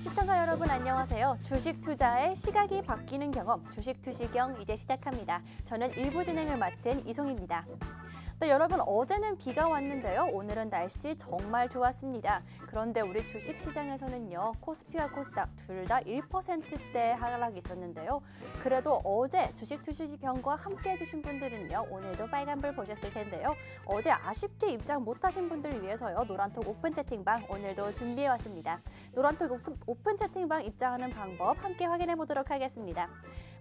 시청자 여러분 안녕하세요. 주식 투자의 시각이 바뀌는 경험, 주식 투시경 이제 시작합니다. 저는 일부 진행을 맡은 이송입니다. 네, 여러분 어제는 비가 왔는데요. 오늘은 날씨 정말 좋았습니다. 그런데 우리 주식시장에서는요. 코스피와 코스닥 둘 다 1%대 하락이 있었는데요. 그래도 어제 주식 투시경과 함께 해주신 분들은요. 오늘도 빨간불 보셨을 텐데요. 어제 아쉽게 입장 못하신 분들을 위해서요. 노란톡 오픈 채팅방 오늘도 준비해왔습니다. 노란톡 오픈 채팅방 입장하는 방법 함께 확인해 보도록 하겠습니다.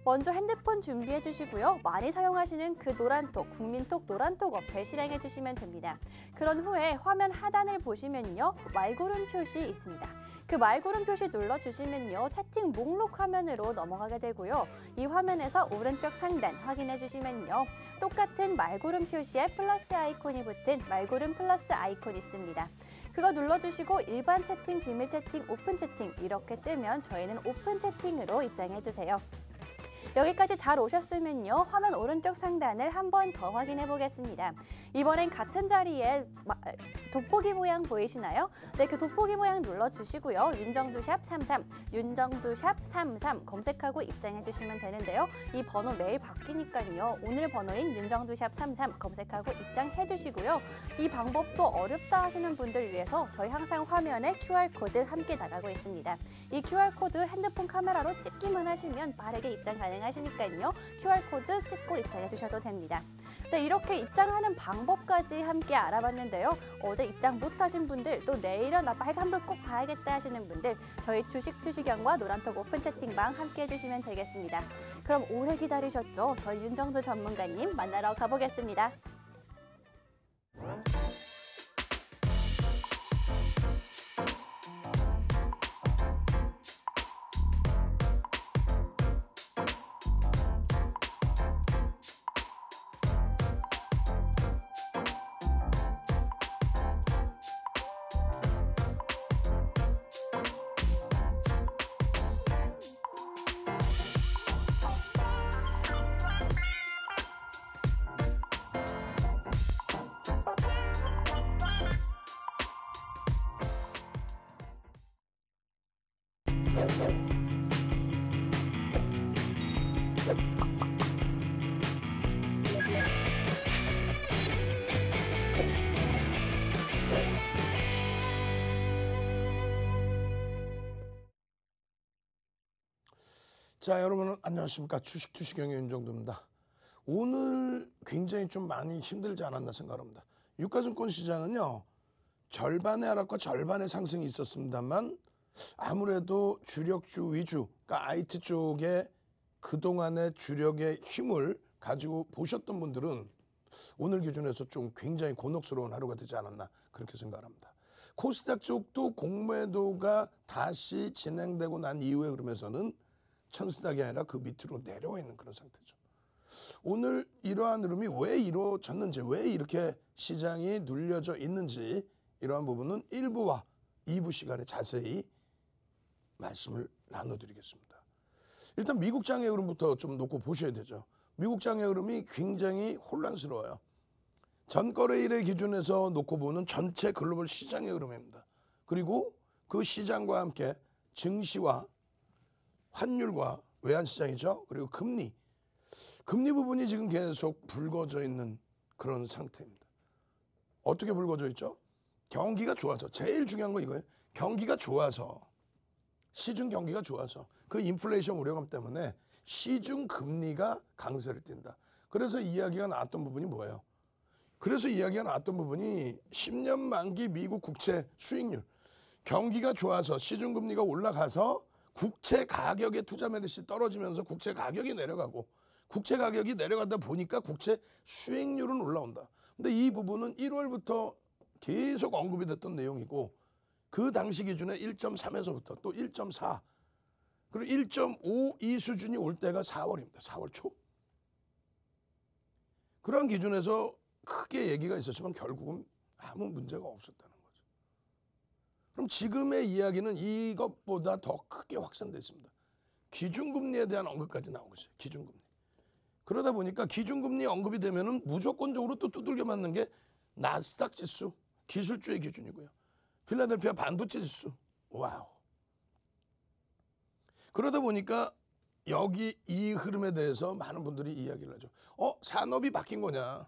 먼저 핸드폰 준비해 주시고요. 많이 사용하시는 그 노란톡, 국민톡 노란톡 어플 실행해 주시면 됩니다. 그런 후에 화면 하단을 보시면요. 말구름 표시 있습니다. 그 말구름 표시 눌러주시면요. 채팅 목록 화면으로 넘어가게 되고요. 이 화면에서 오른쪽 상단 확인해 주시면요. 똑같은 말구름 표시에 플러스 아이콘이 붙은 말구름 플러스 아이콘이 있습니다. 그거 눌러주시고 일반 채팅, 비밀 채팅, 오픈 채팅 이렇게 뜨면 저희는 오픈 채팅으로 입장해 주세요. 여기까지 잘 오셨으면요. 화면 오른쪽 상단을 한 번 더 확인해 보겠습니다. 이번엔 같은 자리에 돋보기 모양 보이시나요? 네, 그 돋보기 모양 눌러주시고요. 윤정두샵 33, 윤정두샵 33 검색하고 입장해 주시면 되는데요. 이 번호 매일 바뀌니까요. 오늘 번호인 윤정두샵 33 검색하고 입장해 주시고요. 이 방법도 어렵다 하시는 분들 위해서 저희 항상 화면에 QR코드 함께 나가고 있습니다. 이 QR코드 핸드폰 카메라로 찍기만 하시면 빠르게 입장 가능하시니까요. QR코드 찍고 입장해 주셔도 됩니다. 네, 이렇게 입장하는 방법까지 함께 알아봤는데요. 어제 입장 못하신 분들, 또 내일은 나 빨간불 꼭 봐야겠다 하시는 분들 저희 주식 투시경과 노란톡 오픈 채팅방 함께 해주시면 되겠습니다. 그럼 오래 기다리셨죠? 저희 윤정두 전문가님 만나러 가보겠습니다. 자, 여러분 안녕하십니까. 주식 투시경의 윤정두입니다. 오늘 굉장히 좀 많이 힘들지 않았나 생각합니다. 유가증권 시장은요. 절반의 하락과 절반의 상승이 있었습니다만 아무래도 주력주 위주, 그러니까 IT 쪽에 그동안의 주력의 힘을 가지고 보셨던 분들은 오늘 기준에서 좀 굉장히 곤혹스러운 하루가 되지 않았나 그렇게 생각합니다. 코스닥 쪽도 공매도가 다시 진행되고 난 이후에 그러면서는 천스닥이 아니라 그 밑으로 내려와 있는 그런 상태죠. 오늘 이러한 흐름이 왜 이루어졌는지, 왜 이렇게 시장이 눌려져 있는지 이러한 부분은 1부와 2부 시간에 자세히 말씀을 나눠드리겠습니다. 일단 미국 장의 흐름부터 좀 놓고 보셔야 되죠. 미국 장의 흐름이 굉장히 혼란스러워요. 전거래일의 기준에서 놓고 보는 전체 글로벌 시장의 흐름입니다. 그리고 그 시장과 함께 증시와 환율과 외환시장이죠. 그리고 금리 부분이 지금 계속 불거져 있는 그런 상태입니다. 어떻게 불거져 있죠? 경기가 좋아서, 제일 중요한 건 이거예요. 경기가 좋아서, 시중 경기가 좋아서 그 인플레이션 우려감 때문에 시중 금리가 강세를 띈다. 그래서 이야기가 나왔던 부분이 뭐예요? 그래서 이야기가 나왔던 부분이 10년 만기 미국 국채 수익률, 경기가 좋아서 시중 금리가 올라가서 국채 가격의 투자 매력이 떨어지면서 국채 가격이 내려가고, 국채 가격이 내려가다 보니까 국채 수익률은 올라온다. 근데 이 부분은 1월부터 계속 언급이 됐던 내용이고, 그 당시 기준에 1.3에서부터 또 1.4 그리고 1.5 이 수준이 올 때가 4월입니다. 4월 초. 그런 기준에서 크게 얘기가 있었지만 결국은 아무 문제가 없었다는 거죠. 그럼 지금의 이야기는 이것보다 더 크게 확산됐습니다. 기준금리에 대한 언급까지 나오고 있어요. 기준금리. 그러다 보니까 기준금리 언급이 되면은 무조건적으로 또 두들겨 맞는 게 나스닥 지수, 기술주의 기준이고요. 필라델피아 반도체 지수. 와우. 그러다 보니까 여기 이 흐름에 대해서 많은 분들이 이야기를 하죠. 산업이 바뀐 거냐?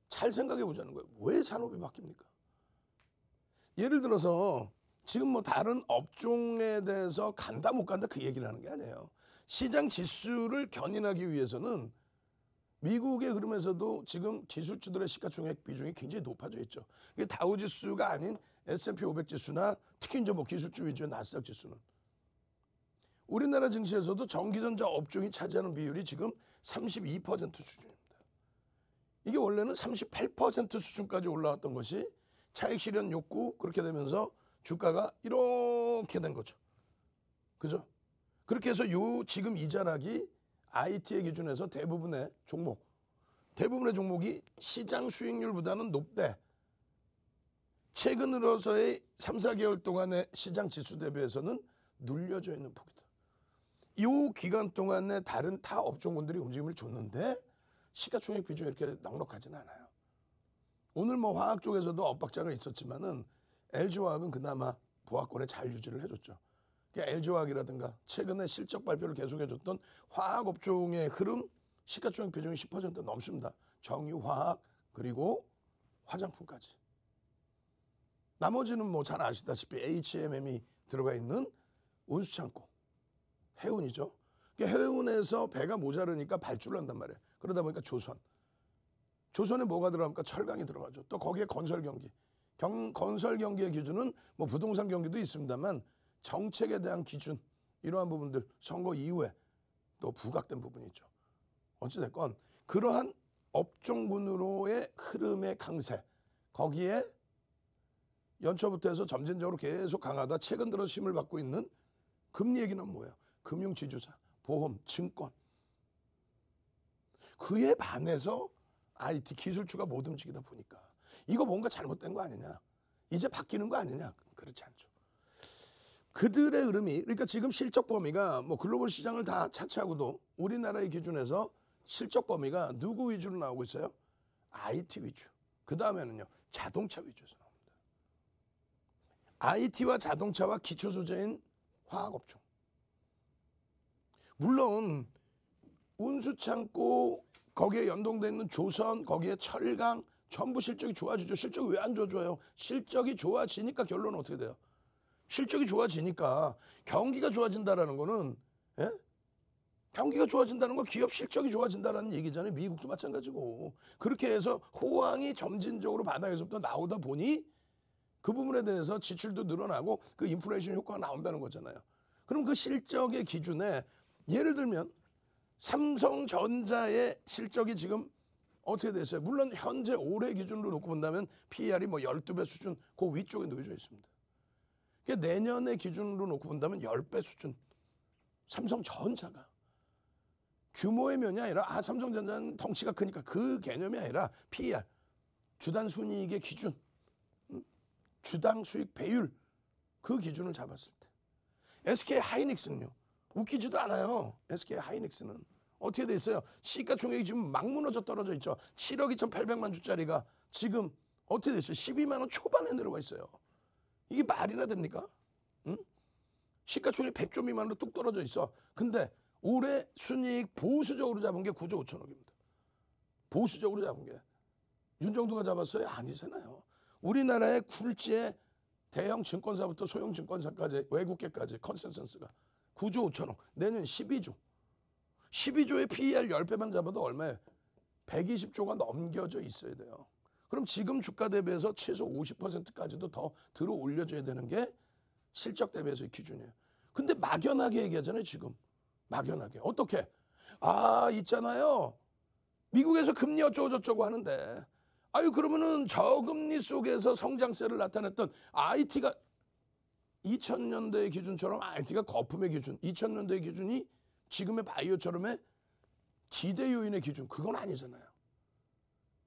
잘 생각해 보자는 거예요. 왜 산업이 바뀝니까? 예를 들어서 지금 뭐 다른 업종에 대해서 간다 못 간다 그 얘기를 하는 게 아니에요. 시장 지수를 견인하기 위해서는 미국의 흐름에서도 지금 기술주들의 시가총액 비중이 굉장히 높아져 있죠. 이게 다우지수가 아닌 S&P 500 지수나 특히 이제 뭐 기술주 위주의 나스닥 지수는 우리나라 증시에서도 전기전자 업종이 차지하는 비율이 지금 32% 수준입니다. 이게 원래는 38% 수준까지 올라왔던 것이 차익 실현 욕구 그렇게 되면서 주가가 이렇게 된 거죠. 그죠? 그렇게 해서 지금 이 자락이 IT의 기준에서 대부분의 종목이 시장 수익률보다는 높대. 최근 들어서의 3, 4개월 동안의 시장 지수 대비해서는 눌려져 있는 폭이다. 이 기간 동안에 다른 타 업종군들이 움직임을 줬는데 시가총액 비중이 이렇게 넉넉하지는 않아요. 오늘 뭐 화학 쪽에서도 엇박자가 있었지만은 LG화학은 그나마 보합권에 잘 유지를 해줬죠. LG화학이라든가 최근에 실적 발표를 계속해줬던 화학 업종의 흐름 시가총액 비중이 10% 넘습니다. 정유화학 그리고 화장품까지. 나머지는 뭐 잘 아시다시피 HMM이 들어가 있는 운수창고 해운이죠. 해운에서 배가 모자르니까 발주를 한단 말이에요. 그러다 보니까 조선에 뭐가 들어갑니까? 철강이 들어가죠. 또 거기에 건설 경기. 건설 경기의 기준은 뭐 부동산 경기도 있습니다만 정책에 대한 기준 이러한 부분들 선거 이후에 또 부각된 부분이 있죠. 어찌됐건 그러한 업종군으로의 흐름의 강세 거기에 연초부터 해서 점진적으로 계속 강하다 최근 들어 힘을 받고 있는 금리 얘기는 뭐예요? 금융지주사, 보험, 증권 그에 반해서 IT 기술주가 못 움직이다 보니까 이거 뭔가 잘못된 거 아니냐? 이제 바뀌는 거 아니냐? 그렇지 않죠. 그들의 흐름이 그러니까 지금 실적 범위가 뭐 글로벌 시장을 다 차치하고도 우리나라의 기준에서 실적 범위가 누구 위주로 나오고 있어요? IT 위주. 그 다음에는요 자동차 위주에서 나옵니다. IT와 자동차와 기초 소재인 화학업종. 물론 운수창고 거기에 연동되어 있는 조선 거기에 철강 전부 실적이 좋아지죠. 실적이 왜 안 좋아져요? 실적이 좋아지니까 결론은 어떻게 돼요? 실적이 좋아지니까 경기가 좋아진다라는 거는 경기가 좋아진다는 건 기업 실적이 좋아진다라는 얘기잖아요. 미국도 마찬가지고. 그렇게 해서 호황이 점진적으로 바닥에서부터 나오다 보니 그 부분에 대해서 지출도 늘어나고 그 인플레이션 효과가 나온다는 거잖아요. 그럼 그 실적의 기준에 예를 들면 삼성전자의 실적이 지금 어떻게 됐어요? 물론 현재 올해 기준으로 놓고 본다면 PER이 뭐 12배 수준 그 위쪽에 놓여져 있습니다. 내년의 기준으로 놓고 본다면 10배 수준. 삼성전자가. 규모의 면이 아니라 삼성전자는 덩치가 크니까 그 개념이 아니라 PER. 주당 순이익의 기준. 주당 수익 배율. 그 기준을 잡았을 때. SK 하이닉스는요. 웃기지도 않아요. SK 하이닉스는. 어떻게 돼 있어요? 시가총액이 지금 막 무너져 떨어져 있죠. 7억 2,800만 주짜리가 지금 어떻게 돼 있어요? 12만 원 초반에 내려가 있어요. 이게 말이나 됩니까? 응? 시가총액 100조 미만으로 뚝 떨어져 있어. 근데 올해 순이익 보수적으로 잡은 게 9조 5천억입니다. 보수적으로 잡은 게. 윤정두가 잡았어요? 아니잖아요. 우리나라의 굴지의 대형 증권사부터 소형 증권사까지 외국계까지 컨센서스가 9조 5천억. 내년 12조. 12조의 PER 10배만 잡아도 얼마예요? 120조가 넘겨져 있어야 돼요. 그럼 지금 주가 대비해서 최소 50%까지도 더 들어 올려줘야 되는 게 실적 대비해서의 기준이에요. 근데 막연하게 얘기하잖아요, 지금. 막연하게. 어떻게? 있잖아요. 미국에서 금리 어쩌고저쩌고 하는데 그러면은 저금리 속에서 성장세를 나타냈던 IT가 2000년대의 기준처럼 IT가 거품의 기준, 2000년대의 기준이 지금의 바이오처럼의 기대 요인의 기준, 그건 아니잖아요.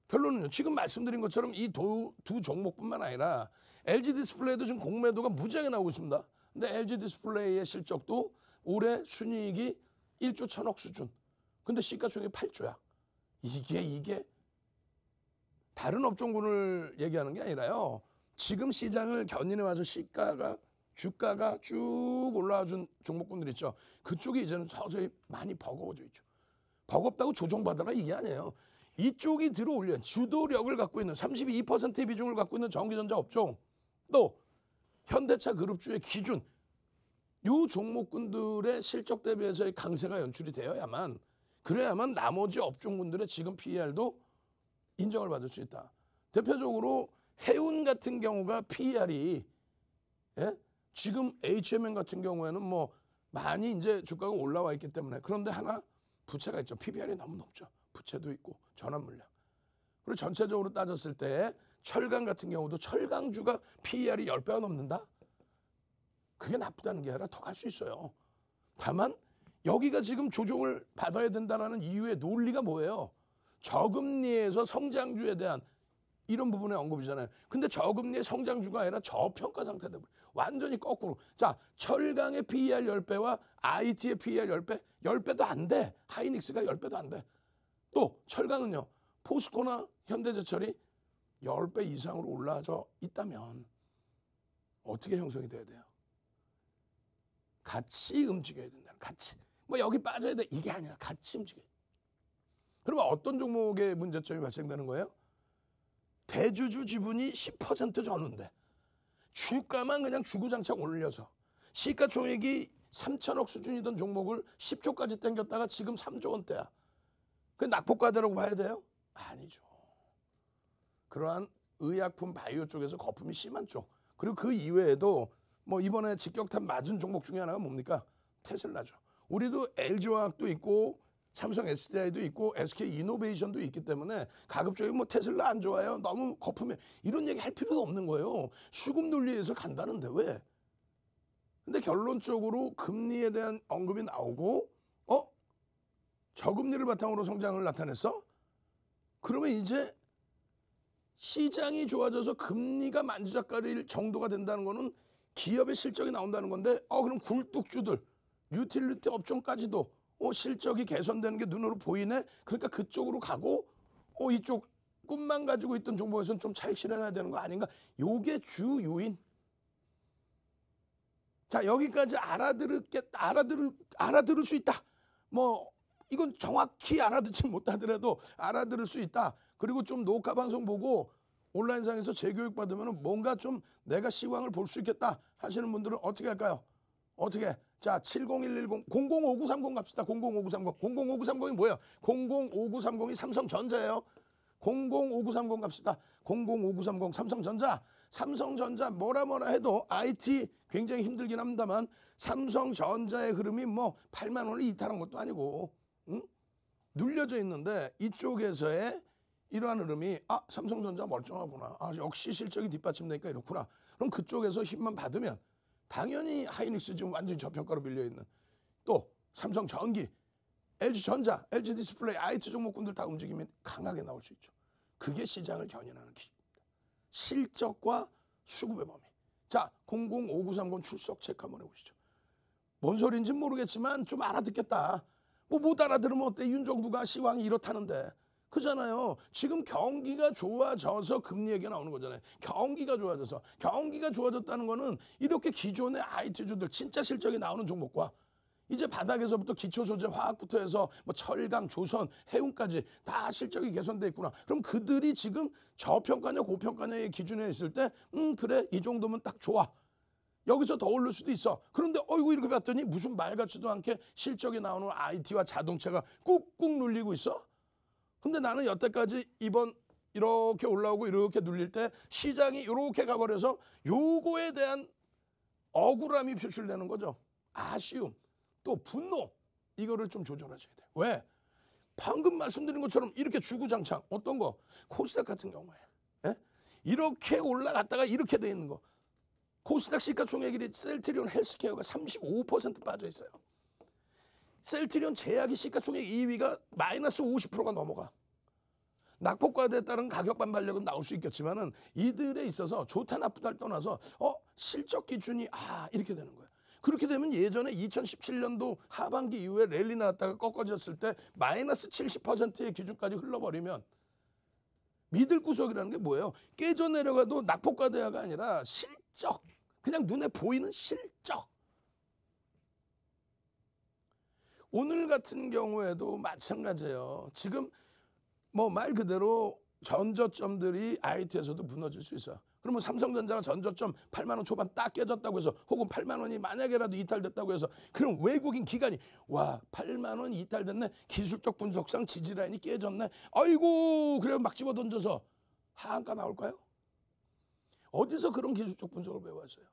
결론은요. 지금 말씀드린 것처럼 이 두 종목뿐만 아니라 LG 디스플레이도 지금 공매도가 무지하게 나오고 있습니다. 근데 LG 디스플레이의 실적도 올해 순이익이 1조 1천억 수준. 근데 시가총액이 8조야. 이게 다른 업종군을 얘기하는 게 아니라요. 지금 시장을 견인해 와서 시가가 주가가 쭉 올라와 준 종목군들 있죠. 그쪽이 이제는 서서히 많이 버거워져 있죠. 버겁다고 조정받아라 이게 아니에요. 이쪽이 들어올려 주도력을 갖고 있는 32%의 비중을 갖고 있는 전기전자 업종, 또 현대차 그룹주의 기준, 요 종목군들의 실적 대비해서의 강세가 연출이 되어야만, 그래야만 나머지 업종군들의 지금 PER도 인정을 받을 수 있다. 대표적으로 해운 같은 경우가 PER이 지금 HMN 같은 경우에는 뭐 많이 이제 주가가 올라와 있기 때문에, 그런데 하나 부채가 있죠. PBR이 너무 높죠. 부채도 있고 전환 물량. 그리고 전체적으로 따졌을 때 철강 같은 경우도 철강주가 PER이 10배가 넘는다? 그게 나쁘다는 게 아니라 더 갈 수 있어요. 다만 여기가 지금 조정을 받아야 된다는 이유의 논리가 뭐예요? 저금리에서 성장주에 대한 이런 부분의 언급이잖아요. 근데 저금리의 성장주가 아니라 저평가 상태다. 완전히 거꾸로. 자, 철강의 PER 10배와 IT의 PER 10배? 10배도 안 돼. 하이닉스가 10배도 안 돼. 또 철강은요. 포스코나 현대제철이 10배 이상으로 올라져 있다면 어떻게 형성이 돼야 돼요? 같이 움직여야 된다. 같이. 뭐 여기 빠져야 돼. 이게 아니라 같이 움직여야 돼. 그러면 어떤 종목의 문제점이 발생되는 거예요? 대주주 지분이 10% 전후인데 주가만 그냥 주구장창 올려서 시가총액이 3천억 수준이던 종목을 10조까지 땡겼다가 지금 3조 원대야. 그 낙폭과대라고 봐야 돼요? 아니죠. 그러한 의약품 바이오 쪽에서 거품이 심한 쪽, 그리고 그 이외에도 뭐 이번에 직격탄 맞은 종목 중에 하나가 뭡니까? 테슬라죠. 우리도 LG화학도 있고 삼성 SDI도 있고 SK 이노베이션도 있기 때문에 가급적이면 뭐 테슬라 안 좋아요, 너무 거품에, 이런 얘기 할 필요도 없는 거예요. 수급 논리에서 간다는데 왜? 근데 결론적으로 금리에 대한 언급이 나오고 저금리를 바탕으로 성장을 나타냈어? 그러면 이제 시장이 좋아져서 금리가 만지작거릴 정도가 된다는 거는 기업의 실적이 나온다는 건데 그럼 굴뚝주들, 유틸리티 업종까지도 실적이 개선되는 게 눈으로 보이네? 그러니까 그쪽으로 가고 이쪽 꿈만 가지고 있던 종목에서는 좀 차익 실현해야 되는 거 아닌가? 요게 주 요인. 자, 여기까지 알아들을 수 있다. 뭐 이건 정확히 알아듣지 못하더라도 알아들을 수 있다. 그리고 좀 녹화 방송 보고 온라인상에서 재교육 받으면 뭔가 좀 내가 시황을 볼 수 있겠다 하시는 분들은 어떻게 할까요? 어떻게? 자, 70110 005930 갑시다. 005930. 005930이 뭐예요? 005930이 삼성전자예요. 005930 갑시다. 005930 삼성전자. 삼성전자 뭐라 해도 IT 굉장히 힘들긴 합니다만 삼성전자의 흐름이 뭐 8만 원을 이탈한 것도 아니고 눌려져 있는데 이쪽에서의 이러한 흐름이 삼성전자 멀쩡하구나. 역시 실적이 뒷받침되니까 이렇구나. 그럼 그쪽에서 힘만 받으면 당연히 하이닉스 지금 완전히 저평가로 밀려있는, 또 삼성전기, LG전자, LG디스플레이, IT 종목군들 다 움직이면 강하게 나올 수 있죠. 그게 시장을 견인하는 기준입니다. 실적과 수급의 범위. 자, 005930 출석 체크 한번 해보시죠. 뭔 소리인지는 모르겠지만 좀 알아듣겠다. 못 알아들으면 어때? 윤정부가 시황이 이렇다는데. 그잖아요. 지금 경기가 좋아져서 금리 얘기가 나오는 거잖아요. 경기가 좋아져서. 경기가 좋아졌다는 거는 이렇게 기존의 IT주들 진짜 실적이 나오는 종목과 이제 바닥에서부터 기초소재 화학부터 해서 뭐 철강, 조선, 해운까지 다 실적이 개선돼 있구나. 그럼 그들이 지금 저평가냐 고평가냐의 기준에 있을 때 그래 이 정도면 딱 좋아. 여기서 더 오를 수도 있어. 그런데 이렇게 봤더니 무슨 말 같지도 않게 실적이 나오는 IT와 자동차가 꾹꾹 눌리고 있어. 근데 나는 여태까지 이번 이렇게 올라오고 이렇게 눌릴 때 시장이 이렇게 가버려서 요거에 대한 억울함이 표출되는 거죠. 아쉬움, 또 분노, 이거를 좀 조절하셔야 돼요. 왜? 방금 말씀드린 것처럼 이렇게 주구장창 어떤 거? 코스닥 같은 경우에 이렇게 올라갔다가 이렇게 돼 있는 거. 코스닥 시가총액이 셀트리온 헬스케어가 35% 빠져 있어요. 셀트리온 제약이 시가총액 2위가 마이너스 50%가 넘어가. 낙폭과대에 따른 가격 반발력은 나올 수 있겠지만은 이들에 있어서 좋다 나쁘다를 떠나서 실적 기준이 이렇게 되는 거예요. 그렇게 되면 예전에 2017년도 하반기 이후에 랠리 나왔다가 꺾어졌을 때 마이너스 70%의 기준까지 흘러버리면 믿을 구석이라는 게 뭐예요? 깨져 내려가도 낙폭과대가 아니라 실적, 그냥 눈에 보이는 실적. 오늘 같은 경우에도 마찬가지예요. 지금 뭐 말 그대로 전저점들이 IT에서도 무너질 수 있어요. 그러면 삼성전자가 전저점 8만 원 초반 딱 깨졌다고 해서, 혹은 8만 원이 만약에라도 이탈됐다고 해서, 그럼 외국인 기관이 와 8만 원 이탈됐네, 기술적 분석상 지지라인이 깨졌네, 아이고 그래 막 집어 던져서 하한가 나올까요? 어디서 그런 기술적 분석을 배워왔어요?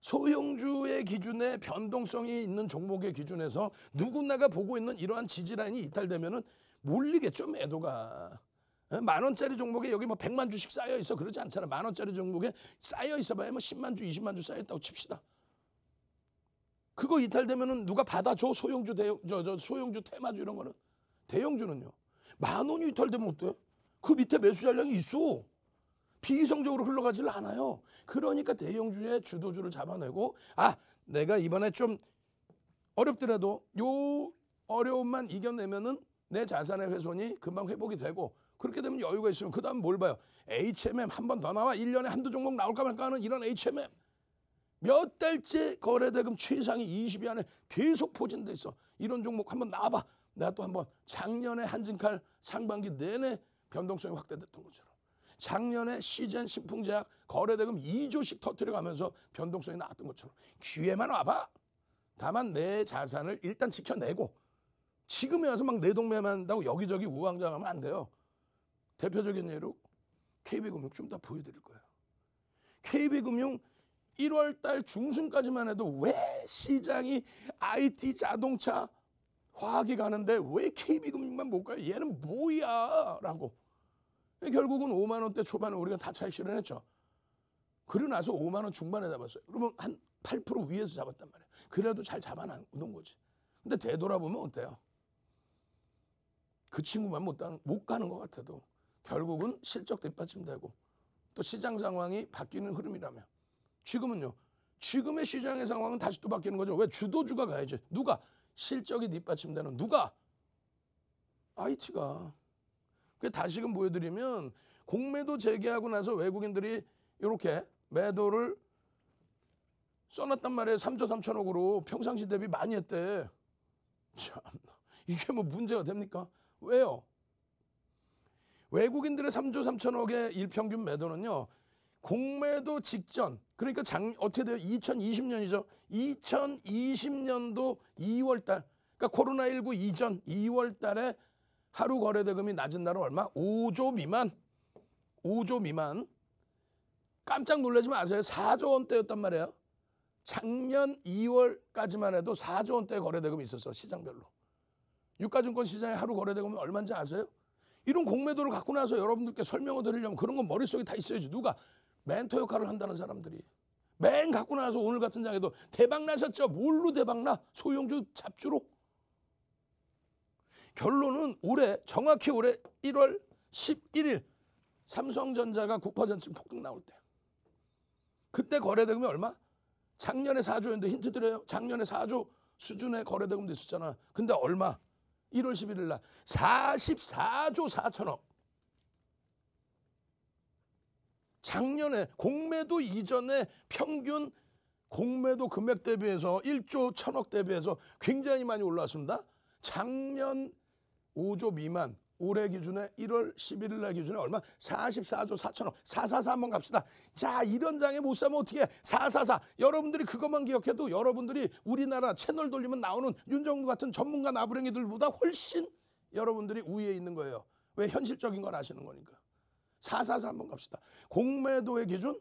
소형주의 기준에 변동성이 있는 종목의 기준에서 누구나가 보고 있는 이러한 지지라인이 이탈되면은 몰리겠죠, 매도가. 만 원짜리 종목에 여기 뭐 100만 주씩 쌓여 있어 그러지 않잖아. 만 원짜리 종목에 쌓여 있어봐야 뭐 10만 주, 20만 주 쌓여 있다고 칩시다. 그거 이탈되면은 누가 받아줘? 소형주, 소형주, 테마주 이런 거는. 대형주는요. 만 원이 이탈되면 어때? 그 밑에 매수 잔량이 있어. 비이성적으로 흘러가질 않아요. 그러니까 대형주의 주도주를 잡아내고, 아 내가 이번에 좀 어렵더라도 요 어려움만 이겨내면은 내 자산의 훼손이 금방 회복이 되고, 그렇게 되면 여유가 있으면 그 다음 뭘 봐요? HMM 한 번 더 나와. 1년에 한두 종목 나올까 말까 하는 이런 HMM. 몇 달째 거래대금 최상위 20위 안에 계속 포진돼 있어. 이런 종목 한번 나와봐. 내가 또 한번 작년에 한진칼 상반기 내내 변동성이 확대됐던 것처럼, 작년에 시젠 신풍제약 거래대금 2조씩 터뜨려가면서 변동성이 나왔던 것처럼 기회만 와봐. 다만 내 자산을 일단 지켜내고, 지금에 와서 막 내동매매한다고 여기저기 우왕좌왕하면 안 돼요. 대표적인 예로 KB금융 좀 다 보여드릴 거예요. KB금융 1월 달 중순까지만 해도 왜 시장이 IT, 자동차, 화학이 가는데 왜 KB금융만 못 가요? 얘는 뭐야? 라고. 결국은 5만 원대 초반에 우리가 다 차익 실현했죠. 그러고 나서 5만 원 중반에 잡았어요. 그러면 한 8% 위에서 잡았단 말이에요. 그래도 잘 잡아놓은 거지. 근데 되돌아보면 어때요? 그 친구만 못 가는 것 같아도 결국은 실적 뒷받침되고 또 시장 상황이 바뀌는 흐름이라면, 지금은요. 지금의 시장의 상황은 다시 또 바뀌는 거죠. 왜? 주도주가 가야지. 누가? 실적이 뒷받침되는 누가? IT가. 다시금 보여드리면, 공매도 재개하고 나서 외국인들이 이렇게 매도를 써놨단 말이에요. 3조 3천억으로 평상시 대비 많이 했대. 참, 이게 뭐 문제가 됩니까? 왜요? 외국인들의 3조 3천억의 일평균 매도는요, 공매도 직전, 그러니까 어떻게 돼요? 2020년이죠. 2020년도 2월 달, 그러니까 코로나19 이전 2월 달에 하루 거래대금이 낮은 날은 얼마? 5조 미만. 5조 미만. 깜짝 놀라지 마세요. 4조 원대였단 말이에요. 작년 2월까지만 해도 4조 원대 거래대금이 있었어, 시장별로. 유가증권 시장의 하루 거래대금이 얼마인지 아세요? 이런 공매도를 갖고 나서 여러분들께 설명을 드리려면 그런 건 머릿속에 다 있어야지. 누가? 멘토 역할을 한다는 사람들이. 맨 갖고 나서 오늘 같은 장에도 대박 나셨죠? 뭘로 대박 나? 소형주 잡주로? 결론은 정확히 올해 1월 11일 삼성전자가 9% 폭등 나올 때, 그때 거래대금이 얼마? 작년에 4조였는데 힌트 드려요. 작년에 4조 수준의 거래대금도 있었잖아. 근데 얼마? 1월 11일 날 44조 4천억. 작년에 공매도 이전에 평균 공매도 금액 대비해서 1조 1천억 대비해서 굉장히 많이 올랐습니다. 작년 5조 미만, 올해 기준에 1월 11일 날 기준에 얼마? 44조 4천억. 444 한번 갑시다. 자, 이런 장에 못 사면 어떻게 해? 444. 여러분들이 그것만 기억해도 여러분들이 우리나라 채널 돌리면 나오는 윤정두 같은 전문가 나부랭이들보다 훨씬 여러분들이 우위에 있는 거예요. 왜? 현실적인 걸 아시는 거니까. 444 한번 갑시다. 공매도의 기준,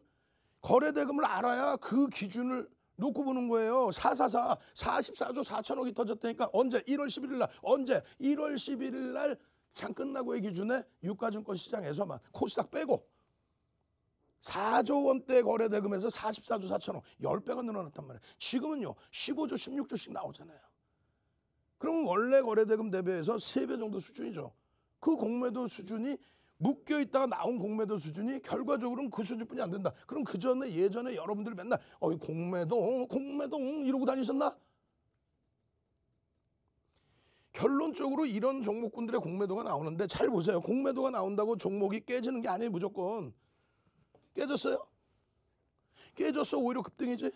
거래대금을 알아야 그 기준을 놓고 보는 거예요. 444, 44조 4천억이 터졌다니까. 언제? 1월 11일 날. 언제? 1월 11일 날 장 끝나고의 기준에 유가증권 시장에서만 코스닥 빼고 4조 원대 거래대금에서 44조 4천억 10배가 늘어났단 말이에요. 지금은요 15조 16조씩 나오잖아요. 그러면 원래 거래대금 대비해서 3배 정도 수준이죠. 그 공매도 수준이 묶여있다가 나온 공매도 수준이 결과적으로는 그 수준뿐이 안 된다. 그럼 예전에 여러분들이 맨날 공매도 이러고 다니셨나? 결론적으로 이런 종목군들의 공매도가 나오는데, 잘 보세요. 공매도가 나온다고 종목이 깨지는 게 아니에요. 무조건 깨졌어요. 깨졌어. 오히려 급등이지.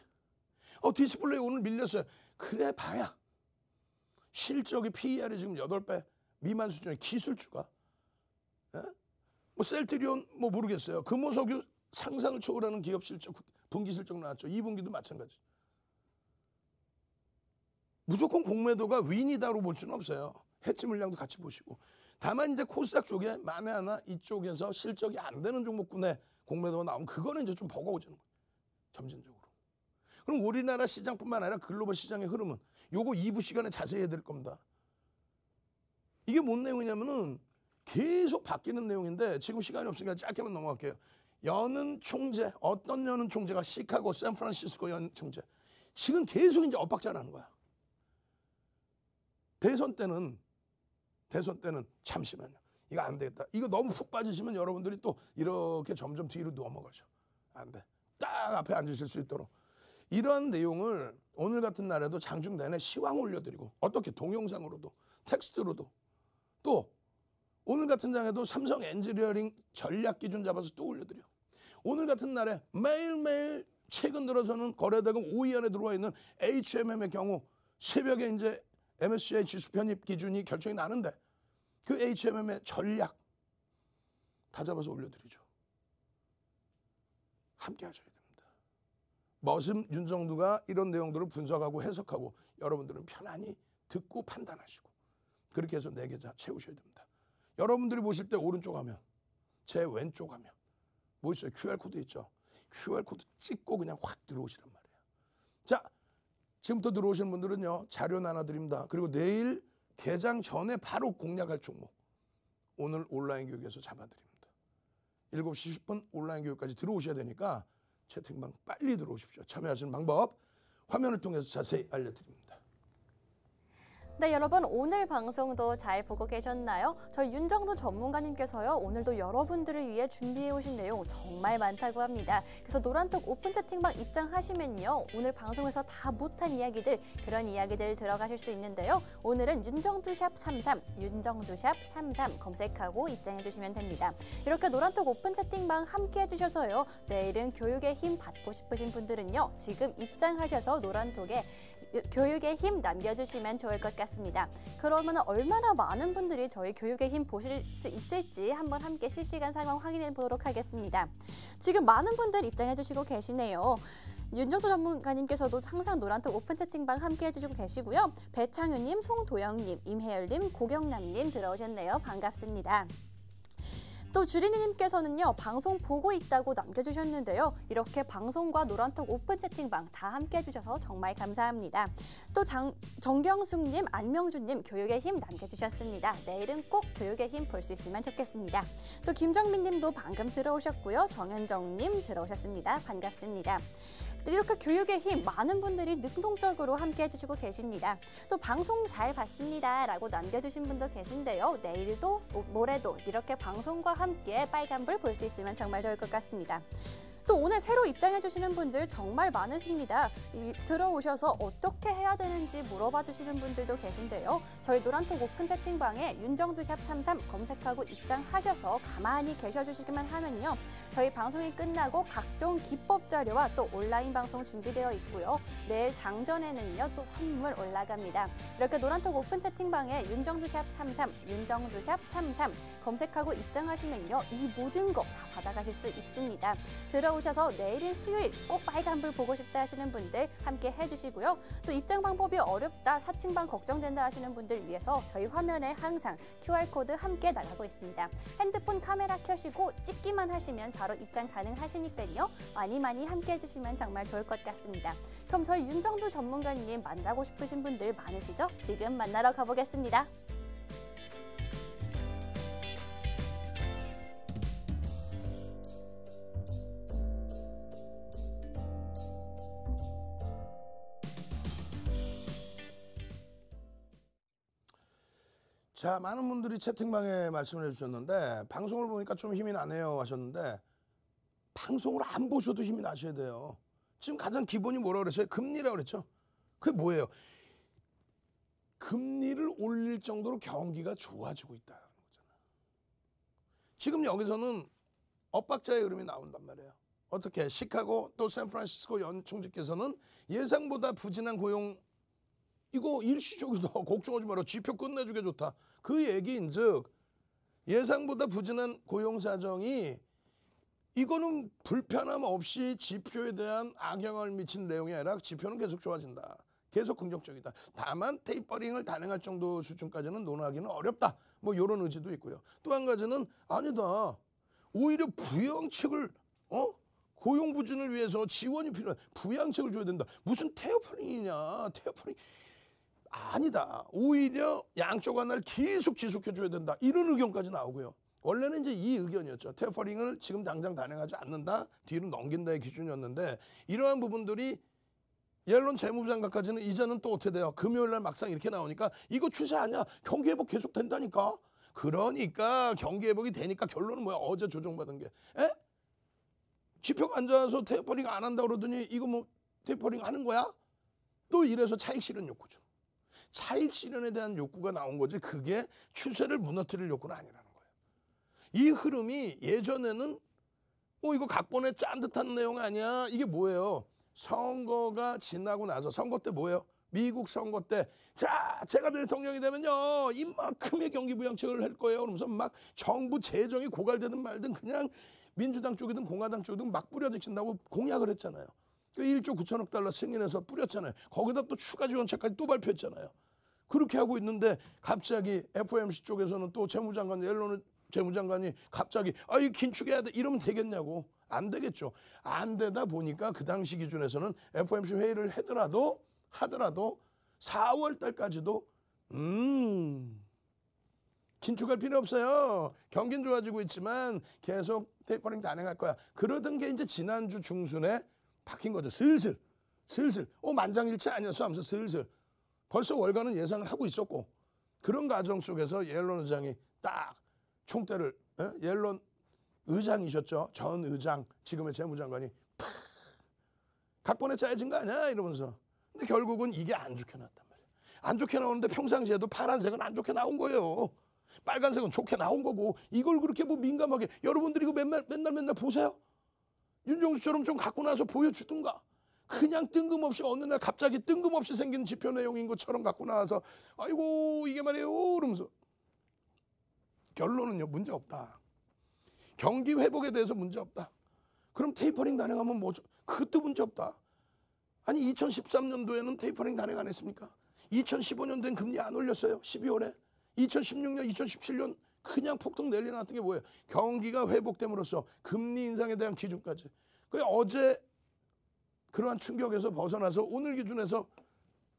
디스플레이 오늘 밀렸어요. 그래 봐야 실적이 PER이 지금 8배 미만 수준의 기술주가. 예? 뭐 셀트리온 뭐 모르겠어요. 금호석유 상상을 초월하는 기업 실적, 분기 실적 나왔죠. 2분기도 마찬가지. 무조건 공매도가 윈이다로 볼 수는 없어요. 해치 물량도 같이 보시고. 다만 이제 코스닥 쪽에 만에 하나 이쪽에서 실적이 안 되는 종목군에 공매도가 나오면 그거는 이제 좀 버거워지는 거예요. 점진적으로. 그럼 우리나라 시장뿐만 아니라 글로벌 시장의 흐름은 요거 2부 시간에 자세히 해야 될 겁니다. 이게 뭔 내용이냐면은 계속 바뀌는 내용인데 지금 시간이 없으니까 짧게만 넘어갈게요. 여는 총재, 어떤 여는 총재가 시카고, 샌프란시스코 연 총재. 지금 계속 이제 엇박자 나는 거야. 대선 때는 잠시만요. 이거 안 되겠다. 이거 너무 훅 빠지시면 여러분들이 또 이렇게 점점 뒤로 넘어가죠. 안 돼. 딱 앞에 앉으실 수 있도록. 이러한 내용을 오늘 같은 날에도 장중 내내 시황 올려드리고 어떻게 동영상으로도 텍스트로도 또 오늘 같은 장에도 삼성 엔지니어링 전략 기준 잡아서 또 올려드려. 오늘 같은 날에 매일매일 최근 들어서는 거래대금 5위 안에 들어와 있는 HMM의 경우 새벽에 이제 MSCI 지수 편입 기준이 결정이 나는데 그 HMM의 전략 다 잡아서 올려드리죠. 함께 하셔야 됩니다. 머슴 윤정두가 이런 내용들을 분석하고 해석하고 여러분들은 편안히 듣고 판단하시고 그렇게 해서 4계좌 채우셔야 됩니다. 여러분들이 보실 때 오른쪽 화면, 제 왼쪽 화면 뭐 있어요? QR코드 있죠? QR코드 찍고 그냥 확 들어오시란 말이에요. 자, 지금부터 들어오시는 분들은요. 자료 나눠드립니다. 그리고 내일 개장 전에 바로 공략할 종목 오늘 온라인 교육에서 잡아드립니다. 7시 10분 온라인 교육까지 들어오셔야 되니까 채팅방 빨리 들어오십시오. 참여하시는 방법 화면을 통해서 자세히 알려드립니다. 네, 여러분 오늘 방송도 잘 보고 계셨나요? 저희 윤정두 전문가님께서요. 오늘도 여러분들을 위해 준비해 오신 내용 정말 많다고 합니다. 그래서 노란톡 오픈 채팅방 입장하시면요. 오늘 방송에서 다 못한 이야기들, 그런 이야기들 들어가실 수 있는데요. 오늘은 윤정두샵 33, 윤정두샵 33 검색하고 입장해 주시면 됩니다. 이렇게 노란톡 오픈 채팅방 함께 해주셔서요. 내일은 교육의 힘 받고 싶으신 분들은요. 지금 입장하셔서 노란톡에 교육의 힘 남겨주시면 좋을 것 같습니다. 그러면 얼마나 많은 분들이 저희 교육의 힘 보실 수 있을지 한번 함께 실시간 상황 확인해 보도록 하겠습니다. 지금 많은 분들 입장해 주시고 계시네요. 윤정두 전문가님께서도 항상 노란톡 오픈 채팅방 함께 해주시고 계시고요. 배창윤님, 송도영님, 임혜열님, 고경남님 들어오셨네요. 반갑습니다. 또 주린이님께서는요. 방송 보고 있다고 남겨주셨는데요. 이렇게 방송과 노란톡 오픈 채팅방 다 함께 해주셔서 정말 감사합니다. 또 정경숙님, 안명준님 교육의 힘 남겨주셨습니다. 내일은 꼭 교육의 힘 볼 수 있으면 좋겠습니다. 또 김정민님도 방금 들어오셨고요. 정현정님 들어오셨습니다. 반갑습니다. 이렇게 교육의 힘 많은 분들이 능동적으로 함께 해주시고 계십니다. 또 방송 잘 봤습니다 라고 남겨주신 분도 계신데요. 내일도 모레도 이렇게 방송과 함께 빨간불 볼 수 있으면 정말 좋을 것 같습니다. 또 오늘 새로 입장해주시는 분들 정말 많으십니다. 들어오셔서 어떻게 해야 되는지 물어봐 주시는 분들도 계신데요. 저희 노란톡 오픈 채팅방에 윤정두샵 33 검색하고 입장하셔서 가만히 계셔주시기만 하면요. 저희 방송이 끝나고 각종 기법 자료와 또 온라인 방송 준비되어 있고요. 내일 장전에는요. 또 선물 올라갑니다. 이렇게 노란톡 오픈 채팅방에 윤정두샵 33, 윤정두샵 33 검색하고 입장하시면요. 이 모든 거 다 받아가실 수 있습니다. 들어오셔서 내일인 수요일 꼭 빨간불 보고 싶다 하시는 분들 함께 해주시고요. 또 입장 방법이 어렵다, 사칭방 걱정된다 하시는 분들 위해서 저희 화면에 항상 QR코드 함께 나가고 있습니다. 핸드폰 카메라 켜시고 찍기만 하시면 바로 입장 가능하시니까요. 많이 함께 해주시면 정말 좋을 것 같습니다. 그럼 저희 윤정두 전문가님 만나고 싶으신 분들 많으시죠? 지금 만나러 가보겠습니다. 자, 많은 분들이 채팅방에 말씀을 해주셨는데 방송을 보니까 좀 힘이 나네요 하셨는데 방송을 안 보셔도 힘이 나셔야 돼요. 지금 가장 기본이 뭐라 그랬어요? 금리라고 그랬죠? 그게 뭐예요? 금리를 올릴 정도로 경기가 좋아지고 있다는 거잖아요. 지금 여기서는 엇박자의 흐름이 나온단 말이에요. 어떻게 시카고 또 샌프란시스코 연총재께서는 예상보다 부진한 고용 이거 일시적이다. 걱정하지 마라. 지표 끝내주게 좋다. 그 얘기인즉 예상보다 부진한 고용 사정이 이거는 불편함 없이 지표에 대한 악영향을 미친 내용이 아니라 지표는 계속 좋아진다. 계속 긍정적이다. 다만 테이퍼링을 단행할 정도 수준까지는 논하기는 어렵다. 뭐 이런 의지도 있고요. 또 한 가지는 아니다. 오히려 부양책을 고용 부진을 위해서 지원이 필요한 부양책을 줘야 된다. 무슨 테이퍼링이냐. 테이퍼링 아니다. 오히려 양쪽 하나를 계속 지속해 줘야 된다. 이런 의견까지 나오고요. 원래는 이제 이 의견이었죠. 테이퍼링을 지금 당장 단행하지 않는다. 뒤로 넘긴다의 기준이었는데 이러한 부분들이 옐런 재무부 장관까지는 이제는 또 어떻게 돼요? 금요일 날 막상 이렇게 나오니까 이거 추세 아니야. 경기 회복 계속 된다니까. 그러니까 경기 회복이 되니까 결론은 뭐야? 어제 조정받은 게. 지표가 안 좋아서 테이퍼링 안 한다 그러더니 이거 뭐 테이퍼링 하는 거야? 또 이래서 차익 실현 욕구죠. 차익 실현에 대한 욕구가 나온 거지 그게 추세를 무너뜨릴 욕구는 아니라는 거예요. 이 흐름이 예전에는 이거 각본에 짠 듯한 내용 아니야? 이게 뭐예요? 선거가 지나고 나서 선거 때 뭐예요? 미국 선거 때 자 제가 대통령이 되면요 이만큼의 경기 부양책을 할 거예요. 그러면서 막 정부 재정이 고갈되든 말든 그냥 민주당 쪽이든 공화당 쪽이든 막 뿌려주신다고 공약을 했잖아요. 1조 9천억 달러 승인해서 뿌렸잖아요. 거기다 또 추가 지원책까지 또 발표했잖아요. 그렇게 하고 있는데 갑자기 FOMC 쪽에서는 또 재무장관 옐런 재무장관이 갑자기 이 긴축해야 돼 이러면 되겠냐고. 안 되겠죠. 안 되다 보니까 그 당시 기준에서는 FOMC 회의를 하더라도 4월 달까지도 긴축할 필요 없어요. 경기는 좋아지고 있지만 계속 테이퍼링 단행할 거야. 그러던 게 이제 지난주 중순에 바뀐 거죠. 슬슬 만장일치 아니었어 하면서 슬슬 벌써 월간은 예상을 하고 있었고 그런 과정 속에서 옐런 의장이 딱 총대를 옐런 의장이셨죠. 전 의장 지금의 재무장관이 각본에 짜여진 거 아니야 이러면서. 근데 결국은 이게 안 좋게 나왔단 말이에요. 안 좋게 나오는데 평상시에도 파란색은 안 좋게 나온 거예요. 빨간색은 좋게 나온 거고 이걸 그렇게 뭐 민감하게 여러분들이 이거 맨날 보세요. 윤정수처럼 좀 갖고 나서 보여주든가. 그냥 뜬금없이 어느 날 갑자기 뜬금없이 생긴 지표 내용인 것처럼 갖고 나와서 아이고 이게 말이에요 이러면서. 결론은요 문제 없다. 경기 회복에 대해서 문제 없다. 그럼 테이퍼링 단행하면 뭐죠? 그것도 문제 없다. 아니 2013년도에는 테이퍼링 단행 안 했습니까? 2015년도엔 금리 안 올렸어요. 12월에. 2016년, 2017년 그냥 폭등 랠리 나왔던 게 뭐예요? 경기가 회복됨으로써 금리 인상에 대한 기준까지. 그 어제 그러한 충격에서 벗어나서 오늘 기준에서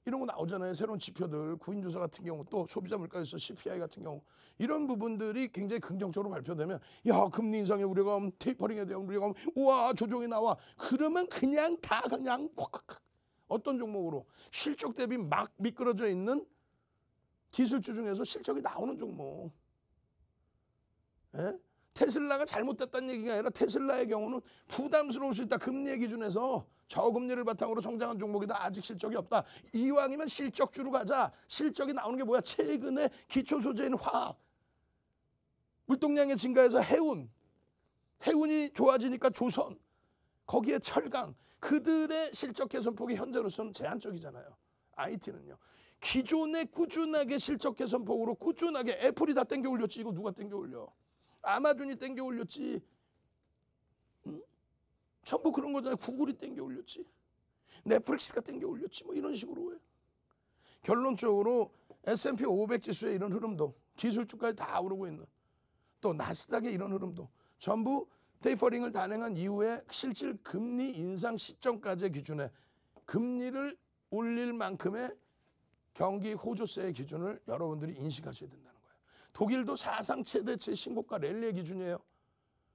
이런 거 나오잖아요. 새로운 지표들, 구인조사 같은 경우, 또 소비자 물가지수 CPI 같은 경우 이런 부분들이 굉장히 긍정적으로 발표되면 야 금리 인상의 우려가 오면 테이퍼링에 대한 우려가 오면 우와 조정이 나와. 그러면 그냥 다 그냥 콱콱콱 어떤 종목으로 실적 대비 막 미끄러져 있는 기술주 중에서 실적이 나오는 종목. 테슬라가 잘못됐다는 얘기가 아니라 테슬라의 경우는 부담스러울 수 있다. 금리의 기준에서 저금리를 바탕으로 성장한 종목이다. 아직 실적이 없다. 이왕이면 실적주로 가자. 실적이 나오는 게 뭐야? 최근에 기초소재인 화학. 물동량이 증가해서 해운이 좋아지니까 조선. 거기에 철강. 그들의 실적 개선폭이 현재로서는 제한적이잖아요. IT는요. 기존에 꾸준하게 실적 개선폭으로 꾸준하게 애플이 다 땡겨 올렸지. 이거 누가 땡겨 올려? 아마존이 땡겨 올렸지. 전부 그런 거잖아요. 구글이 땡겨 올렸지. 넷플릭스가 땡겨 올렸지. 뭐 이런 식으로 해. 결론적으로 S&P 500 지수의 이런 흐름도 기술주까지 다 오르고 있는 또 나스닥의 이런 흐름도 전부 테이퍼링을 단행한 이후에 실질 금리 인상 시점까지의 기준에 금리를 올릴 만큼의 경기 호조세의 기준을 여러분들이 인식하셔야 된다는 거예요. 독일도 사상 최대치 신고가 랠리의 기준이에요.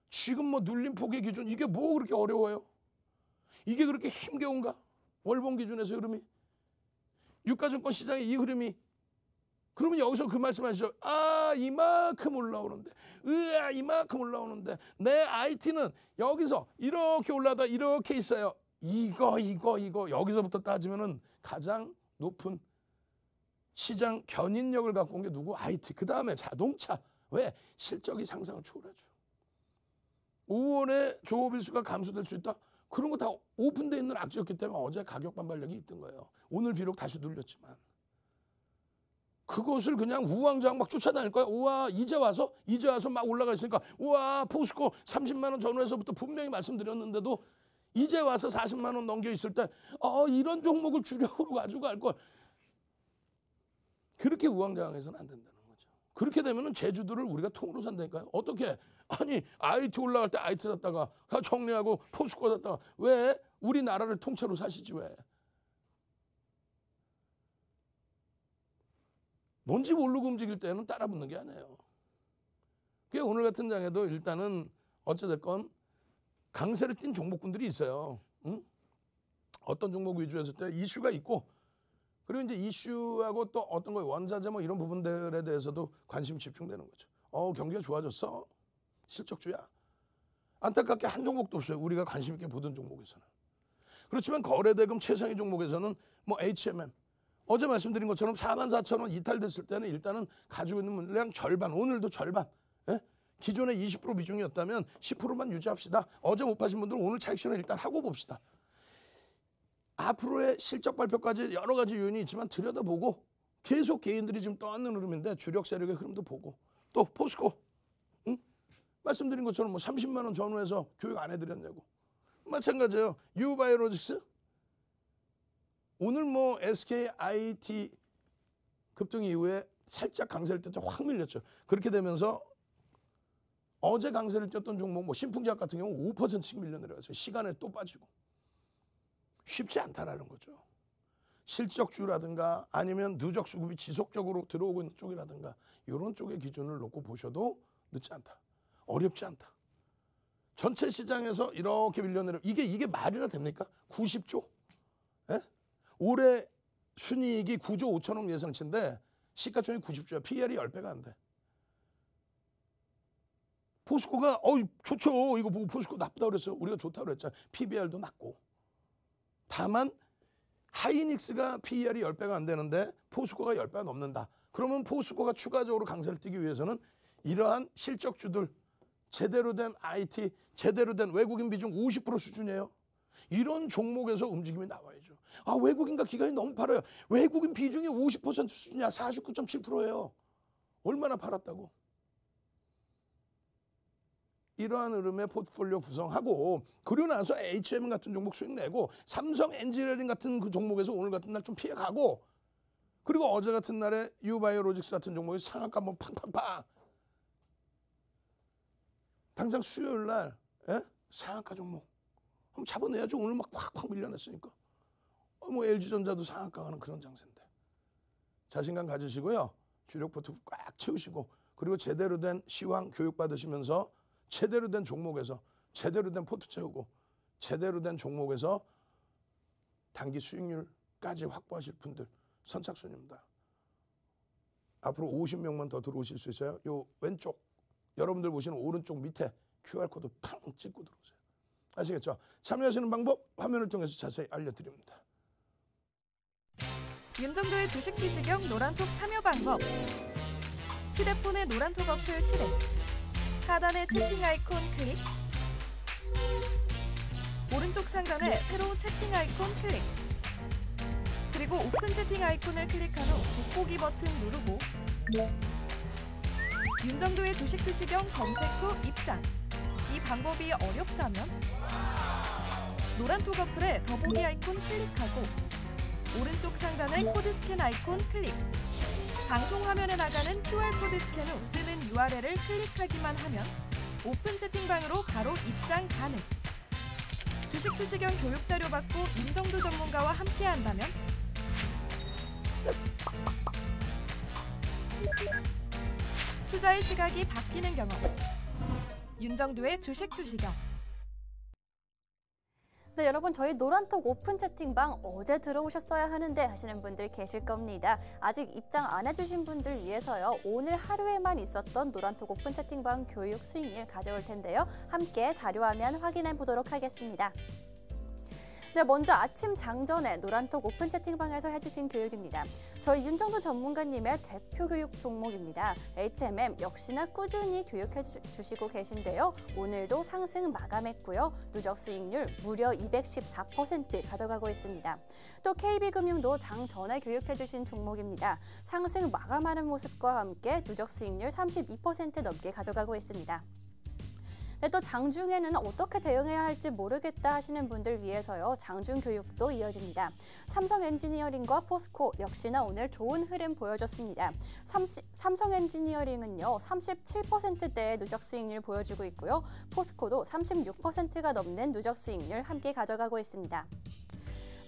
지금 뭐 눌림 폭의 기준 이게 뭐 그렇게 어려워요? 이게 그렇게 힘겨운가? 월봉 기준에서 흐름이 유가증권 시장의 이 흐름이 그러면 여기서 그 말씀하시죠. 이만큼 올라오는데 이만큼 올라오는데 내 IT는 여기서 이렇게 올라다 이렇게 있어요. 이거 여기서부터 따지면은 가장 높은 시장 견인력을 갖고 온 게 누구? IT. 그 다음에 자동차. 왜? 실적이 상상을 초월하죠. 5월에 조업 일수가 감소될 수 있다. 그런 거 다 오픈되어 있는 악재였기 때문에 어제 가격 반발력이 있던 거예요. 오늘 비록 다시 눌렸지만. 그것을 그냥 우왕좌왕 막 쫓아다닐 거야. 우와 이제 와서 막 올라가 있으니까 우와 포스코 30만 원 전후에서부터 분명히 말씀드렸는데도 이제 와서 40만 원 넘겨 있을 때 이런 종목을 주력으로 가지고 갈 걸. 그렇게 우왕좌왕해서는 안 된다는 거죠. 그렇게 되면은 제주도를 우리가 통으로 산다니까요. 어떻게? 아니 IT 올라갈 때 IT 샀다가 정리하고 포스코 샀다가 왜 우리나라를 통째로 사시지 왜? 뭔지 모르고 움직일 때는 따라 붙는 게 아니에요. 그게 오늘 같은 장에도 일단은 어찌됐건 강세를 띈 종목군들이 있어요. 응? 어떤 종목 위주로 했을 때 이슈가 있고 그리고 이제 이슈하고 또 어떤 거 원자재 뭐 이런 부분들에 대해서도 관심이 집중되는 거죠. 경기가 좋아졌어. 실적주야. 안타깝게 한 종목도 없어요. 우리가 관심 있게 보던 종목에서는. 그렇지만 거래대금 최상위 종목에서는 뭐 HMM 어제 말씀드린 것처럼 44,000원 이탈됐을 때는 일단은 가지고 있는 물량 절반, 오늘도 절반. 예? 기존에 20% 비중이었다면 10%만 유지합시다. 어제 못 파신 분들은 오늘 차익 실현 일단 하고 봅시다. 앞으로의 실적 발표까지 여러 가지 요인이 있지만 들여다보고 계속 개인들이 지금 떠안는 흐름인데 주력 세력의 흐름도 보고 또 포스코 말씀드린 것처럼 뭐 30만 원 전후해서 교육 안 해드렸냐고. 마찬가지예요. 유바이오로직스 오늘 뭐 SK IT 급등 이후에 살짝 강세를 띄었죠. 확 밀렸죠. 그렇게 되면서 어제 강세를 띄었던 종목 뭐 신풍제약 같은 경우 5%씩 밀려내려갔어요. 시간에 또 빠지고. 쉽지 않다라는 거죠. 실적주라든가 아니면 누적 수급이 지속적으로 들어오고 있는 쪽이라든가 이런 쪽의 기준을 놓고 보셔도 늦지 않다. 어렵지 않다. 전체 시장에서 이렇게 밀려내려 이게 말이나 됩니까? 90조? 예? 올해 순이익이 9조 5천억 예상치인데 시가총액 90조야. PER이 10배가 안 돼. 포스코가 좋죠. 이거 보고 포스코 나쁘다 그랬어요. 우리가 좋다고 그랬잖아. PBR도 낮고. 다만 하이닉스가 PER이 10배가 안 되는데 포스코가 10배가 넘는다. 그러면 포스코가 추가적으로 강세를 띄기 위해서는 이러한 실적주들 제대로 된 IT, 제대로 된 외국인 비중 50% 수준이에요. 이런 종목에서 움직임이 나와야죠. 외국인과 기관이 너무 팔아요. 외국인 비중이 50% 수준이야. 49.7%예요. 얼마나 팔았다고. 이러한 흐름의 포트폴리오 구성하고 그러고 나서 HM 같은 종목 수익 내고 삼성 엔지니어링 같은 그 종목에서 오늘 같은 날 좀 피해가고 그리고 어제 같은 날에 유바이오로직스 같은 종목이 상한가 한번 팡팡팡 당장 수요일 날 상한가 종목 한번 잡아내야죠. 오늘 막 콱콱 밀려냈으니까. 뭐 LG전자도 상한가 가는 그런 장세인데. 자신감 가지시고요. 주력 포트 꽉 채우시고 그리고 제대로 된 시황 교육 받으시면서 제대로 된 종목에서 제대로 된 포트 채우고 제대로 된 종목에서 단기 수익률까지 확보하실 분들 선착순입니다. 앞으로 50명만 더 들어오실 수 있어요. 요 왼쪽 여러분들 보시는 오른쪽 밑에 QR코드 팡 찍고 들어오세요. 아시겠죠? 참여하시는 방법 화면을 통해서 자세히 알려드립니다. 윤정도의 주식 투시경 노란톡 참여 방법. 휴대폰의 노란톡 어플 실행. 하단의 채팅 아이콘 클릭. 오른쪽 상단에 새로운 채팅 아이콘 클릭. 그리고 오픈 채팅 아이콘을 클릭한 후 돋보기 버튼 누르고 윤정도의 주식 투시경 검색 후 입장. 이 방법이 어렵다면 노란톡 어플에 더보기 아이콘 클릭하고 오른쪽 상단의 코드 스캔 아이콘 클릭. 방송 화면에 나가는 QR코드 스캔 후 뜨는 URL을 클릭하기만 하면 오픈 채팅방으로 바로 입장 가능. 주식 투시경 교육 자료 받고 윤정도 전문가와 함께한다면 투자의 시각이 바뀌는 경험. 윤정도의 주식 투시경. 네, 여러분 저희 노란톡 오픈 채팅방 어제 들어오셨어야 하는데 하시는 분들 계실 겁니다. 아직 입장 안 해주신 분들 위해서요. 오늘 하루에만 있었던 노란톡 오픈 채팅방 교육 수익률 가져올 텐데요. 함께 자료화면 확인해 보도록 하겠습니다. 네, 먼저 아침 장전에 노란톡 오픈 채팅방에서 해주신 교육입니다. 저희 윤정도 전문가님의 대표 교육 종목입니다. HMM 역시나 꾸준히 교육해 주시고 계신데요. 오늘도 상승 마감했고요. 누적 수익률 무려 214% 가져가고 있습니다. 또 KB금융도 장 전에 교육해 주신 종목입니다. 상승 마감하는 모습과 함께 누적 수익률 32% 넘게 가져가고 있습니다. 네, 또 장중에는 어떻게 대응해야 할지 모르겠다 하시는 분들 위해서요. 장중 교육도 이어집니다. 삼성 엔지니어링과 포스코 역시나 오늘 좋은 흐름 보여줬습니다. 삼성 엔지니어링은요. 37%대의 누적 수익률 보여주고 있고요. 포스코도 36%가 넘는 누적 수익률 함께 가져가고 있습니다.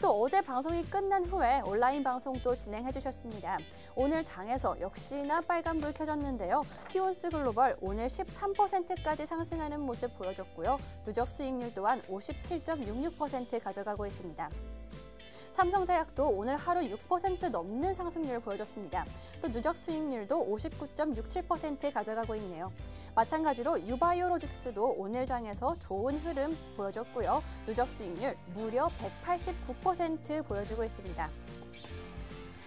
또 어제 방송이 끝난 후에 온라인 방송도 진행해 주셨습니다. 오늘 장에서 역시나 빨간불 켜졌는데요. 키온스 글로벌 오늘 13%까지 상승하는 모습 보여줬고요. 누적 수익률 또한 57.66% 가져가고 있습니다. 삼성제약도 오늘 하루 6% 넘는 상승률을 보여줬습니다. 또 누적 수익률도 59.67% 가져가고 있네요. 마찬가지로 유바이오로직스도 오늘 장에서 좋은 흐름 보여줬고요. 누적 수익률 무려 189% 보여주고 있습니다.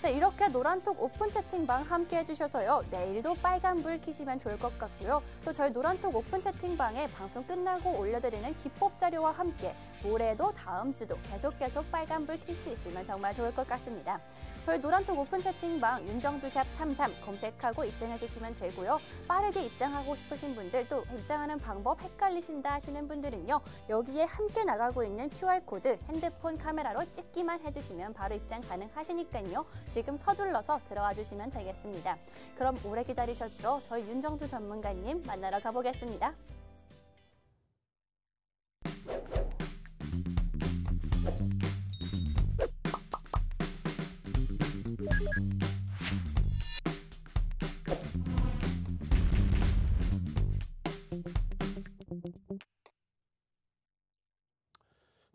네, 이렇게 노란톡 오픈 채팅방 함께 해주셔서요. 내일도 빨간불 켜시면 좋을 것 같고요. 또 저희 노란톡 오픈 채팅방에 방송 끝나고 올려드리는 기법 자료와 함께 모레도 다음 주도 계속 빨간불 켤 수 있으면 정말 좋을 것 같습니다. 저희 노란톡 오픈 채팅방 윤정두샵 33 검색하고 입장해 주시면 되고요. 빠르게 입장하고 싶으신 분들 또 입장하는 방법 헷갈리신다 하시는 분들은요. 여기에 함께 나가고 있는 QR코드 핸드폰 카메라로 찍기만 해주시면 바로 입장 가능하시니까요. 지금 서둘러서 들어와 주시면 되겠습니다. 그럼 오래 기다리셨죠? 저희 윤정두 전문가님 만나러 가보겠습니다.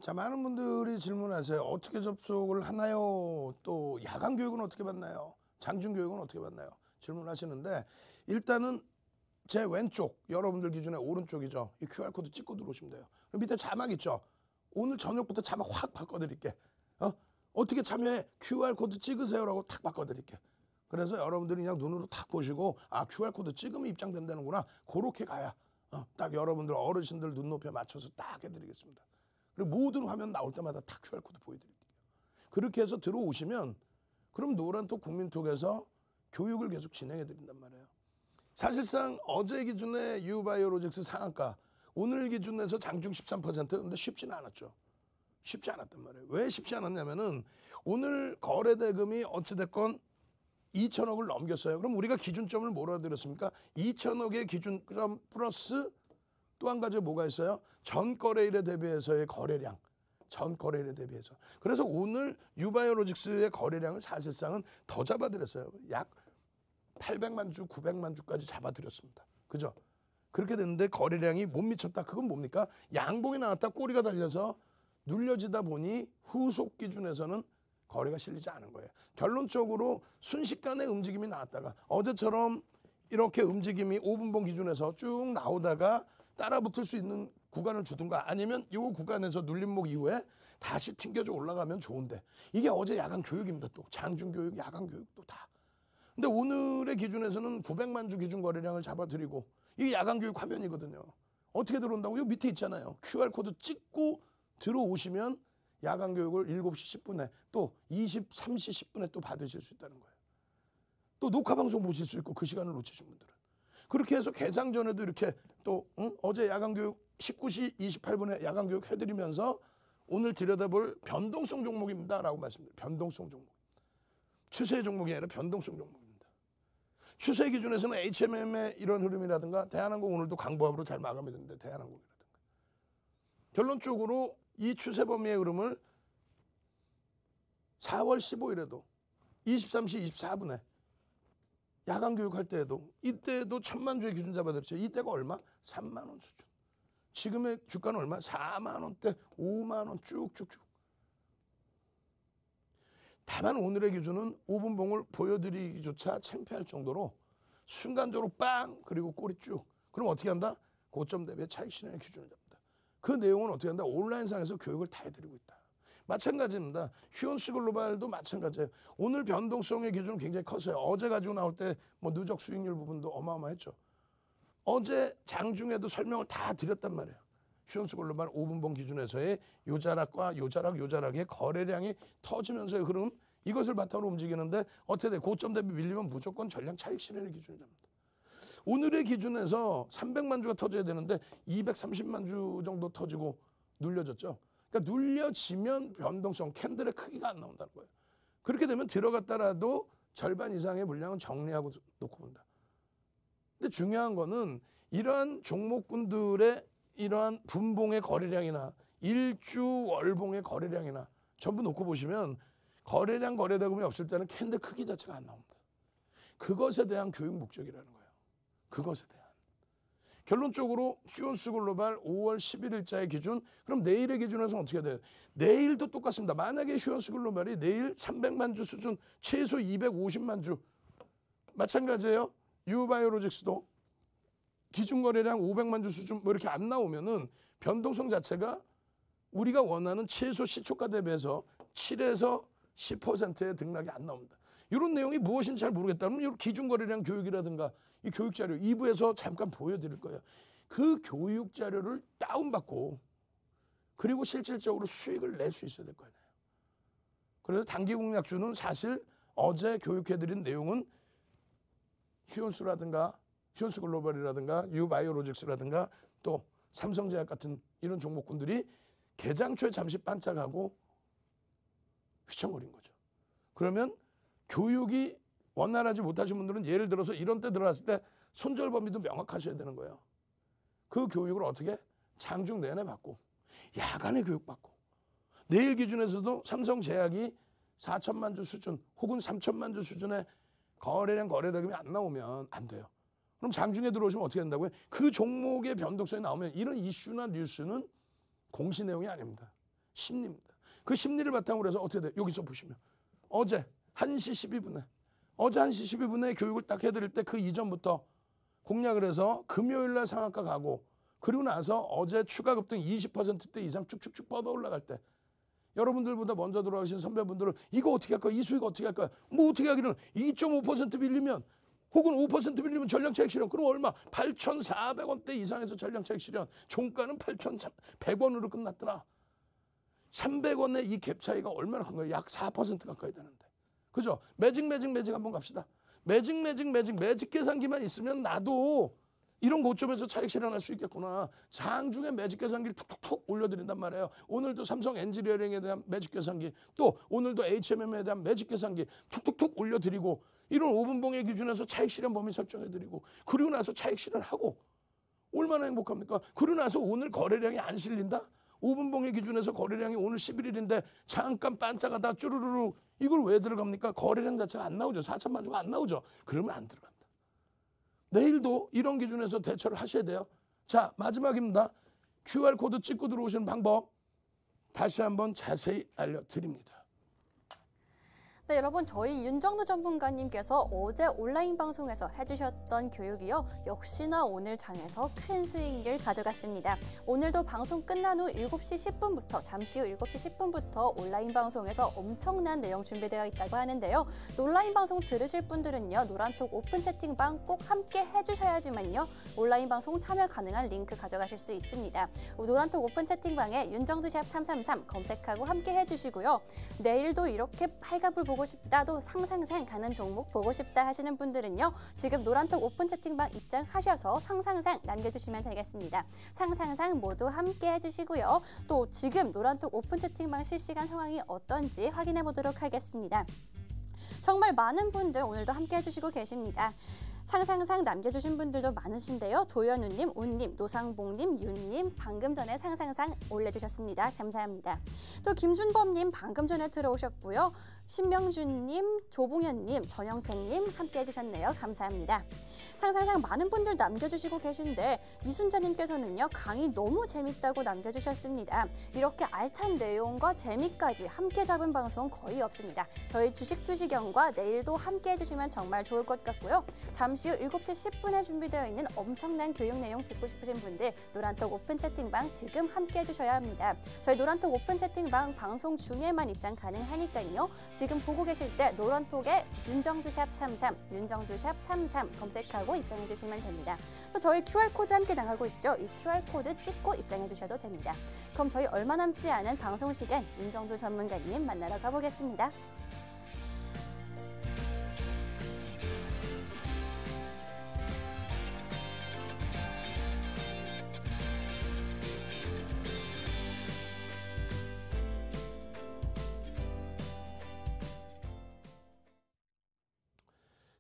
자, 많은 분들이 질문하세요. 어떻게 접속을 하나요? 또 야간 교육은 어떻게 받나요? 장중 교육은 어떻게 받나요? 질문하시는데 일단은 제 왼쪽, 여러분들 기준에 오른쪽이죠. 이 QR코드 찍고 들어오시면 돼요. 밑에 자막 있죠? 오늘 저녁부터 자막 확 바꿔드릴게. 어떻게 참여해? QR코드 찍으세요라고 탁 바꿔드릴게. 그래서 여러분들이 그냥 눈으로 탁 보시고 아, QR코드 찍으면 입장된다는구나. 그렇게 가야 딱 여러분들 어르신들 눈높이에 맞춰서 딱 해드리겠습니다. 그리고 모든 화면 나올 때마다 다 QR코드 보여드릴게요. 그렇게 해서 들어오시면 그럼 노란톡 국민톡에서 교육을 계속 진행해드린단 말이에요. 사실상 어제 기준에 유바이오로직스 상한가 오늘 기준에서 장중 13% 근데 쉽지는 않았죠. 쉽지 않았단 말이에요. 왜 쉽지 않았냐면은 오늘 거래 대금이 어찌됐건 2천억을 넘겼어요. 그럼 우리가 기준점을 뭐라 드렸습니까? 2천억의 기준점 플러스 또 한 가지 뭐가 있어요? 전 거래일에 대비해서의 거래량. 전 거래일에 대비해서. 그래서 오늘 유바이오로직스의 거래량을 사실상은 더 잡아드렸어요. 약 800만 주, 900만 주까지 잡아드렸습니다. 그죠? 그렇게 됐는데 거래량이 못 미쳤다. 그건 뭡니까? 양봉이 나왔다 꼬리가 달려서 눌려지다 보니 후속 기준에서는 거래가 실리지 않은 거예요. 결론적으로 순식간에 움직임이 나왔다가 어제처럼 이렇게 움직임이 5분봉 기준에서 쭉 나오다가 따라붙을 수 있는 구간을 주든가 아니면 이 구간에서 눌림목 이후에 다시 튕겨져 올라가면 좋은데 이게 어제 야간 교육입니다. 또 장중 교육, 야간 교육도 다. 근데 오늘의 기준에서는 900만 주 기준 거래량을 잡아드리고 이게 야간 교육 화면이거든요. 어떻게 들어온다고? 요 밑에 있잖아요. QR코드 찍고 들어오시면 야간 교육을 7시 10분에 또 23시 10분에 또 받으실 수 있다는 거예요. 또 녹화 방송 보실 수 있고 그 시간을 놓치신 분들은. 그렇게 해서 개장 전에도 이렇게 또 어제 야간 교육 19시 28분에 야간 교육 해드리면서 오늘 들여다볼 변동성 종목입니다라고 말씀드려요. 변동성 종목. 추세 종목이 아니라 변동성 종목입니다. 추세 기준에서는 HMM의 이런 흐름이라든가 대한항공 오늘도 강보합으로 잘 마감이 됐는데 대한항공이라든가. 결론적으로 이 추세 범위의 흐름을 4월 15일에도 23시 24분에 야간 교육할 때에도 이때도 1000만 주의 기준 잡아드렸죠. 이때가 얼마? 3만 원 수준. 지금의 주가는 얼마? 4만 원대, 5만 원 쭉쭉쭉. 다만 오늘의 기준은 5분봉을 보여드리기조차 창피할 정도로 순간적으로 빵 그리고 꼬리 쭉. 그럼 어떻게 한다? 고점 대비 차익 실현의 기준을 잡는다. 그 내용은 어떻게 한다? 온라인상에서 교육을 다 해드리고 있다. 마찬가지입니다. 휴원스 글로벌도 마찬가지예요. 오늘 변동성의 기준은 굉장히 컸어요. 어제 가지고 나올 때 뭐 누적 수익률 부분도 어마어마했죠. 어제 장중에도 설명을 다 드렸단 말이에요. 휴원스 글로벌 5분봉 기준에서의 요자락과 요자락의 거래량이 터지면서의 흐름, 이것을 바탕으로 움직이는데 어떻게 돼? 고점 대비 밀리면 무조건 전량 차익 실현의 기준이 됩니다. 오늘의 기준에서 300만 주가 터져야 되는데 230만 주 정도 터지고 눌려졌죠. 그러니까 눌려지면 변동성, 캔들의 크기가 안 나온다는 거예요. 그렇게 되면 들어갔다라도 절반 이상의 물량은 정리하고 놓고 본다. 근데 중요한 거는 이러한 종목군들의 이러한 분봉의 거래량이나 일주 월봉의 거래량이나 전부 놓고 보시면 거래량 거래대금이 없을 때는 캔들 크기 자체가 안 나옵니다. 그것에 대한 교육 목적이라는 거예요. 그것에 대한. 결론적으로 휴원스 글로벌 5월 11일자의 기준, 그럼 내일의 기준에서 어떻게 돼요? 내일도 똑같습니다. 만약에 휴원스 글로벌이 내일 300만 주 수준, 최소 250만 주, 마찬가지예요. 유바이오로직스도 기준 거래량 500만 주 수준 뭐 이렇게 안 나오면은 변동성 자체가 우리가 원하는 최소 시초가 대비해서 7에서 10%의 등락이 안 나옵니다. 이런 내용이 무엇인지 잘 모르겠다면 이런 기준 거래량 교육이라든가 이 교육 자료 2부에서 잠깐 보여드릴 거예요. 그 교육 자료를 다운받고 그리고 실질적으로 수익을 낼 수 있어야 될 거 아니에요. 그래서 단기 공략주는 사실 어제 교육해드린 내용은 휴원스라든가 휴원스 글로벌이라든가 유바이오로직스라든가 또 삼성제약 같은 이런 종목군들이 개장 초에 잠시 반짝하고 휘청거린 거죠. 그러면 교육이 원활하지 못하신 분들은 예를 들어서 이런 때 들어갔을 때 손절 범위도 명확하셔야 되는 거예요. 그 교육을 어떻게? 장중 내내 받고 야간에 교육받고 내일 기준에서도 삼성제약이 4천만 주 수준 혹은 3천만 주 수준의 거래량 거래대금이 안 나오면 안 돼요. 그럼 장중에 들어오시면 어떻게 된다고요? 그 종목의 변동성이 나오면 이런 이슈나 뉴스는 공시 내용이 아닙니다. 심리입니다. 그 심리를 바탕으로 해서 어떻게 돼요? 여기서 보시면 어제 1시 12분에 어제 1시 12분에 교육을 딱 해드릴 때 그 이전부터 공략을 해서 금요일날 상한가 가고 그리고 나서 어제 추가 급등 20%대 이상 쭉쭉쭉 뻗어 올라갈 때 여러분들보다 먼저 들어가신 선배분들은 이거 어떻게 할까? 이 수익 어떻게 할까? 뭐 어떻게 하기는 2.5% 밀리면 혹은 5% 밀리면 전량 차익 실현. 그럼 얼마? 8,400원대 이상에서 전량 차익 실현. 종가는 8,100원으로 끝났더라. 300원의 이 갭 차이가 얼마나 큰 거예요? 약 4% 가까이 되는데. 그죠? 매직 한번 갑시다. 매직 계산기만 있으면 나도 이런 고점에서 차익 실현할 수 있겠구나. 장중에 매직 계산기를 툭툭툭 올려드린단 말이에요. 오늘도 삼성 엔지니어링에 대한 매직 계산기, 또 오늘도 HMM에 대한 매직 계산기 툭툭툭 올려드리고 이런 5분봉의 기준에서 차익 실현 범위 설정해드리고 그리고 나서 차익 실현하고 얼마나 행복합니까? 그러고 나서 오늘 거래량이 안 실린다? 5분봉의 기준에서 거래량이 오늘 11일인데 잠깐 반짝하다 쭈루루루 이걸 왜 들어갑니까? 거래량 자체가 안 나오죠. 4천만 주가 안 나오죠. 그러면 안 들어간다. 내일도 이런 기준에서 대처를 하셔야 돼요. 자, 마지막입니다. QR코드 찍고 들어오시는 방법 다시 한번 자세히 알려드립니다. 네, 여러분 저희 윤정두 전문가님께서 어제 온라인 방송에서 해주셨던 교육이요. 역시나 오늘 장에서 큰 수익을 가져갔습니다. 오늘도 방송 끝난 후 7시 10분부터 잠시 후 7시 10분부터 온라인 방송에서 엄청난 내용 준비되어 있다고 하는데요. 온라인 방송 들으실 분들은요. 노란톡 오픈 채팅방 꼭 함께 해주셔야지만요. 온라인 방송 참여 가능한 링크 가져가실 수 있습니다. 노란톡 오픈 채팅방에 윤정두샵 333 검색하고 함께 해주시고요. 내일도 이렇게 빨간불 보고 싶다, 또 상상상 가는 종목 보고 싶다 하시는 분들은요. 지금 노란톡 오픈 채팅방 입장하셔서 상상상 남겨주시면 되겠습니다. 상상상 모두 함께 해주시고요. 또 지금 노란톡 오픈 채팅방 실시간 상황이 어떤지 확인해 보도록 하겠습니다. 정말 많은 분들 오늘도 함께 해주시고 계십니다. 상상상 남겨주신 분들도 많으신데요. 도연우님, 운님, 노상봉님, 윤님 방금 전에 상상상 올려주셨습니다. 감사합니다. 또 김준범님 방금 전에 들어오셨고요. 신명준님, 조봉현님, 전영택님 함께 해주셨네요. 감사합니다. 항상 많은 분들 남겨주시고 계신데 이순자님께서는요, 강의 너무 재밌다고 남겨주셨습니다. 이렇게 알찬 내용과 재미까지 함께 잡은 방송 거의 없습니다. 저희 주식투시경과 내일도 함께 해주시면 정말 좋을 것 같고요. 잠시 후 7시 10분에 준비되어 있는 엄청난 교육 내용 듣고 싶으신 분들 노란톡 오픈 채팅방 지금 함께 해주셔야 합니다. 저희 노란톡 오픈 채팅방 방송 중에만 입장 가능하니까요. 지금 보고 계실 때 노란톡에 윤정두샵 33, 윤정두샵 33 검색하고 입장해 주시면 됩니다. 또 저희 QR코드 함께 나가고 있죠. 이 QR코드 찍고 입장해 주셔도 됩니다. 그럼 저희 얼마 남지 않은 방송 시간 윤정두 전문가님 만나러 가보겠습니다.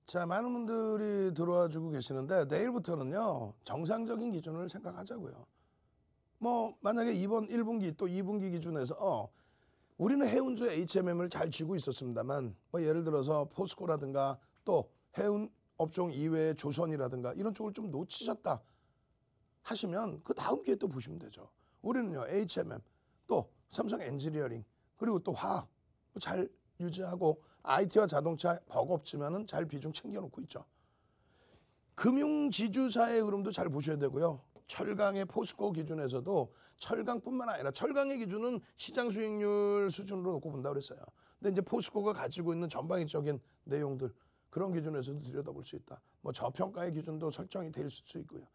자, 많은 분들이 들어와 주고 계시는데 내일부터는요, 정상적인 기준을 생각하자고요. 뭐 만약에 이번 1분기 또 2분기 기준에서 우리는 해운주 HMM을 잘 쥐고 있었습니다만, 뭐 예를 들어서 포스코라든가 또 해운 업종 이외의 조선이라든가 이런 쪽을 좀 놓치셨다 하시면 그 다음 기회에 또 보시면 되죠. 우리는요, HMM 또 삼성 엔지니어링 그리고 또 화학 잘 유지하고 IT와 자동차 버겁지만은 잘 비중 챙겨놓고 있죠. 금융지주사의 흐름도 잘 보셔야 되고요. 철강의 포스코 기준에서도 철강뿐만 아니라 철강의 기준은 시장 수익률 수준으로 놓고 본다고 그랬어요. 근데 이제 포스코가 가지고 있는 전방위적인 내용들 그런 기준에서도 들여다볼 수 있다. 뭐 저평가의 기준도 설정이 될 수 있고요.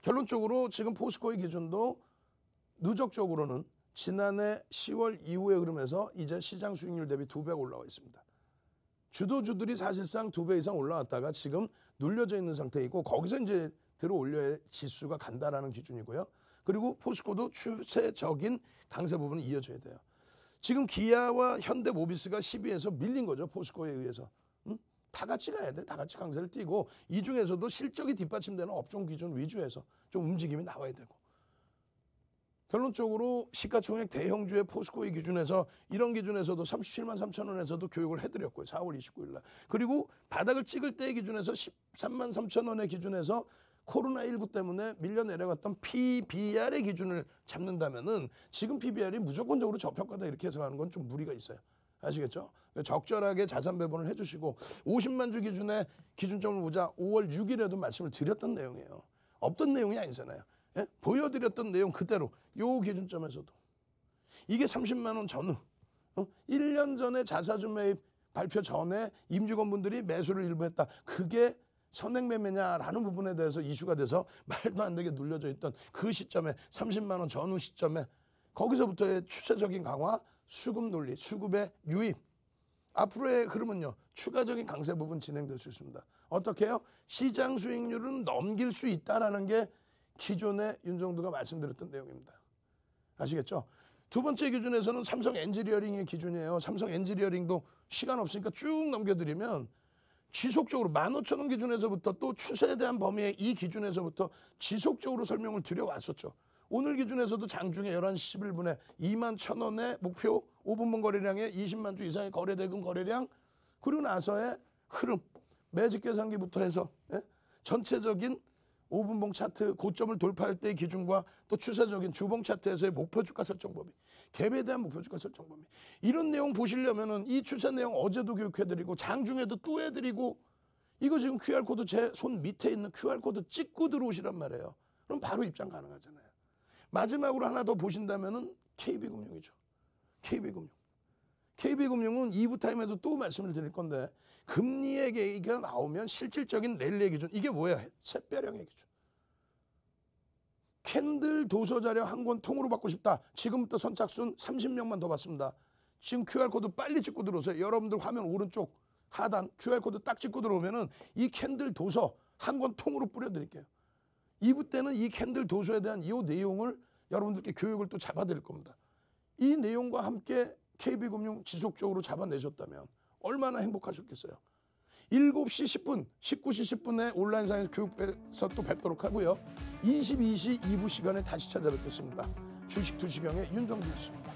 결론적으로 지금 포스코의 기준도 누적적으로는 지난해 10월 이후의 흐름에서 이제 시장 수익률 대비 2배가 올라와 있습니다. 주도주들이 사실상 2배 이상 올라왔다가 지금 눌려져 있는 상태이고 거기서 이제 들어 올려야 지수가 간다라는 기준이고요. 그리고 포스코도 추세적인 강세 부분은 이어져야 돼요. 지금 기아와 현대모비스가 10위에서 밀린 거죠. 포스코에 의해서. 다 같이 가야 돼. 다 같이 강세를 띠고 이 중에서도 실적이 뒷받침되는 업종 기준 위주에서 좀 움직임이 나와야 되고. 결론적으로 시가총액 대형주의 포스코의 기준에서 이런 기준에서도 37만 3천 원에서도 교육을 해드렸고요. 4월 29일 날. 그리고 바닥을 찍을 때의 기준에서 13만 3천 원의 기준에서 코로나19 때문에 밀려 내려갔던 PBR의 기준을 잡는다면은 지금 PBR이 무조건적으로 저평가다 이렇게 해석하는 건 좀 무리가 있어요. 아시겠죠? 적절하게 자산 배분을 해주시고 50만 주 기준의 기준점을 보자 5월 6일에도 말씀을 드렸던 내용이에요. 없던 내용이 아니잖아요. 예? 보여드렸던 내용 그대로 요 기준점에서도 이게 30만 원 전후 1년 전에 자사주 매입 발표 전에 임직원분들이 매수를 일부 했다. 그게 선행매매냐라는 부분에 대해서 이슈가 돼서 말도 안 되게 눌려져 있던 그 시점에 30만 원 전후 시점에 거기서부터의 추세적인 강화, 수급 논리, 수급의 유입 앞으로의 흐름은요. 추가적인 강세 부분 진행될 수 있습니다. 어떻게 해요? 시장 수익률은 넘길 수 있다라는 게 기존에 윤정두가 말씀드렸던 내용입니다. 아시겠죠? 두 번째 기준에서는 삼성 엔지니어링의 기준이에요. 삼성 엔지니어링도 시간 없으니까 쭉 넘겨드리면 지속적으로 15,000원 기준에서부터 또 추세에 대한 범위의 이 기준에서부터 지속적으로 설명을 드려왔었죠. 오늘 기준에서도 장중에 11시 11분에 21,000원의 목표 5분봉 거래량의 20만 주 이상의 거래대금 거래량 그리고 나서의 흐름 매직 계산기부터 해서 전체적인 5분봉 차트 고점을 돌파할 때의 기준과 또 추세적인 주봉 차트에서의 목표 주가 설정 범위, 갭에 대한 목표 주가 설정 범위 이런 내용 보시려면은 이 추세 내용 어제도 교육해드리고 장중에도 또 해드리고 이거 지금 QR코드 제 손 밑에 있는 QR코드 찍고 들어오시란 말이에요. 그럼 바로 입장 가능하잖아요. 마지막으로 하나 더 보신다면은 KB금융이죠. KB금융은 2부 타임에도 또 말씀을 드릴 건데 금리의 얘기가 나오면 실질적인 랠리의 기준 이게 뭐예요? 샛별형의 기준. 캔들 도서 자료 한 권 통으로 받고 싶다. 지금부터 선착순 30명만 더 받습니다. 지금 QR코드 빨리 찍고 들어오세요. 여러분들 화면 오른쪽 하단 QR코드 딱 찍고 들어오면은 이 캔들 도서 한 권 통으로 뿌려드릴게요. 2부 때는 이 캔들 도서에 대한 이 내용을 여러분들께 교육을 또 잡아드릴 겁니다. 이 내용과 함께 KB금융 지속적으로 잡아내셨다면 얼마나 행복하셨겠어요. 7시 10분, 19시 10분에 온라인상에서 교육에서 또 뵙도록 하고요. 22시 2부 시간에 다시 찾아뵙겠습니다. 주식 투시경의 윤정두였습니다.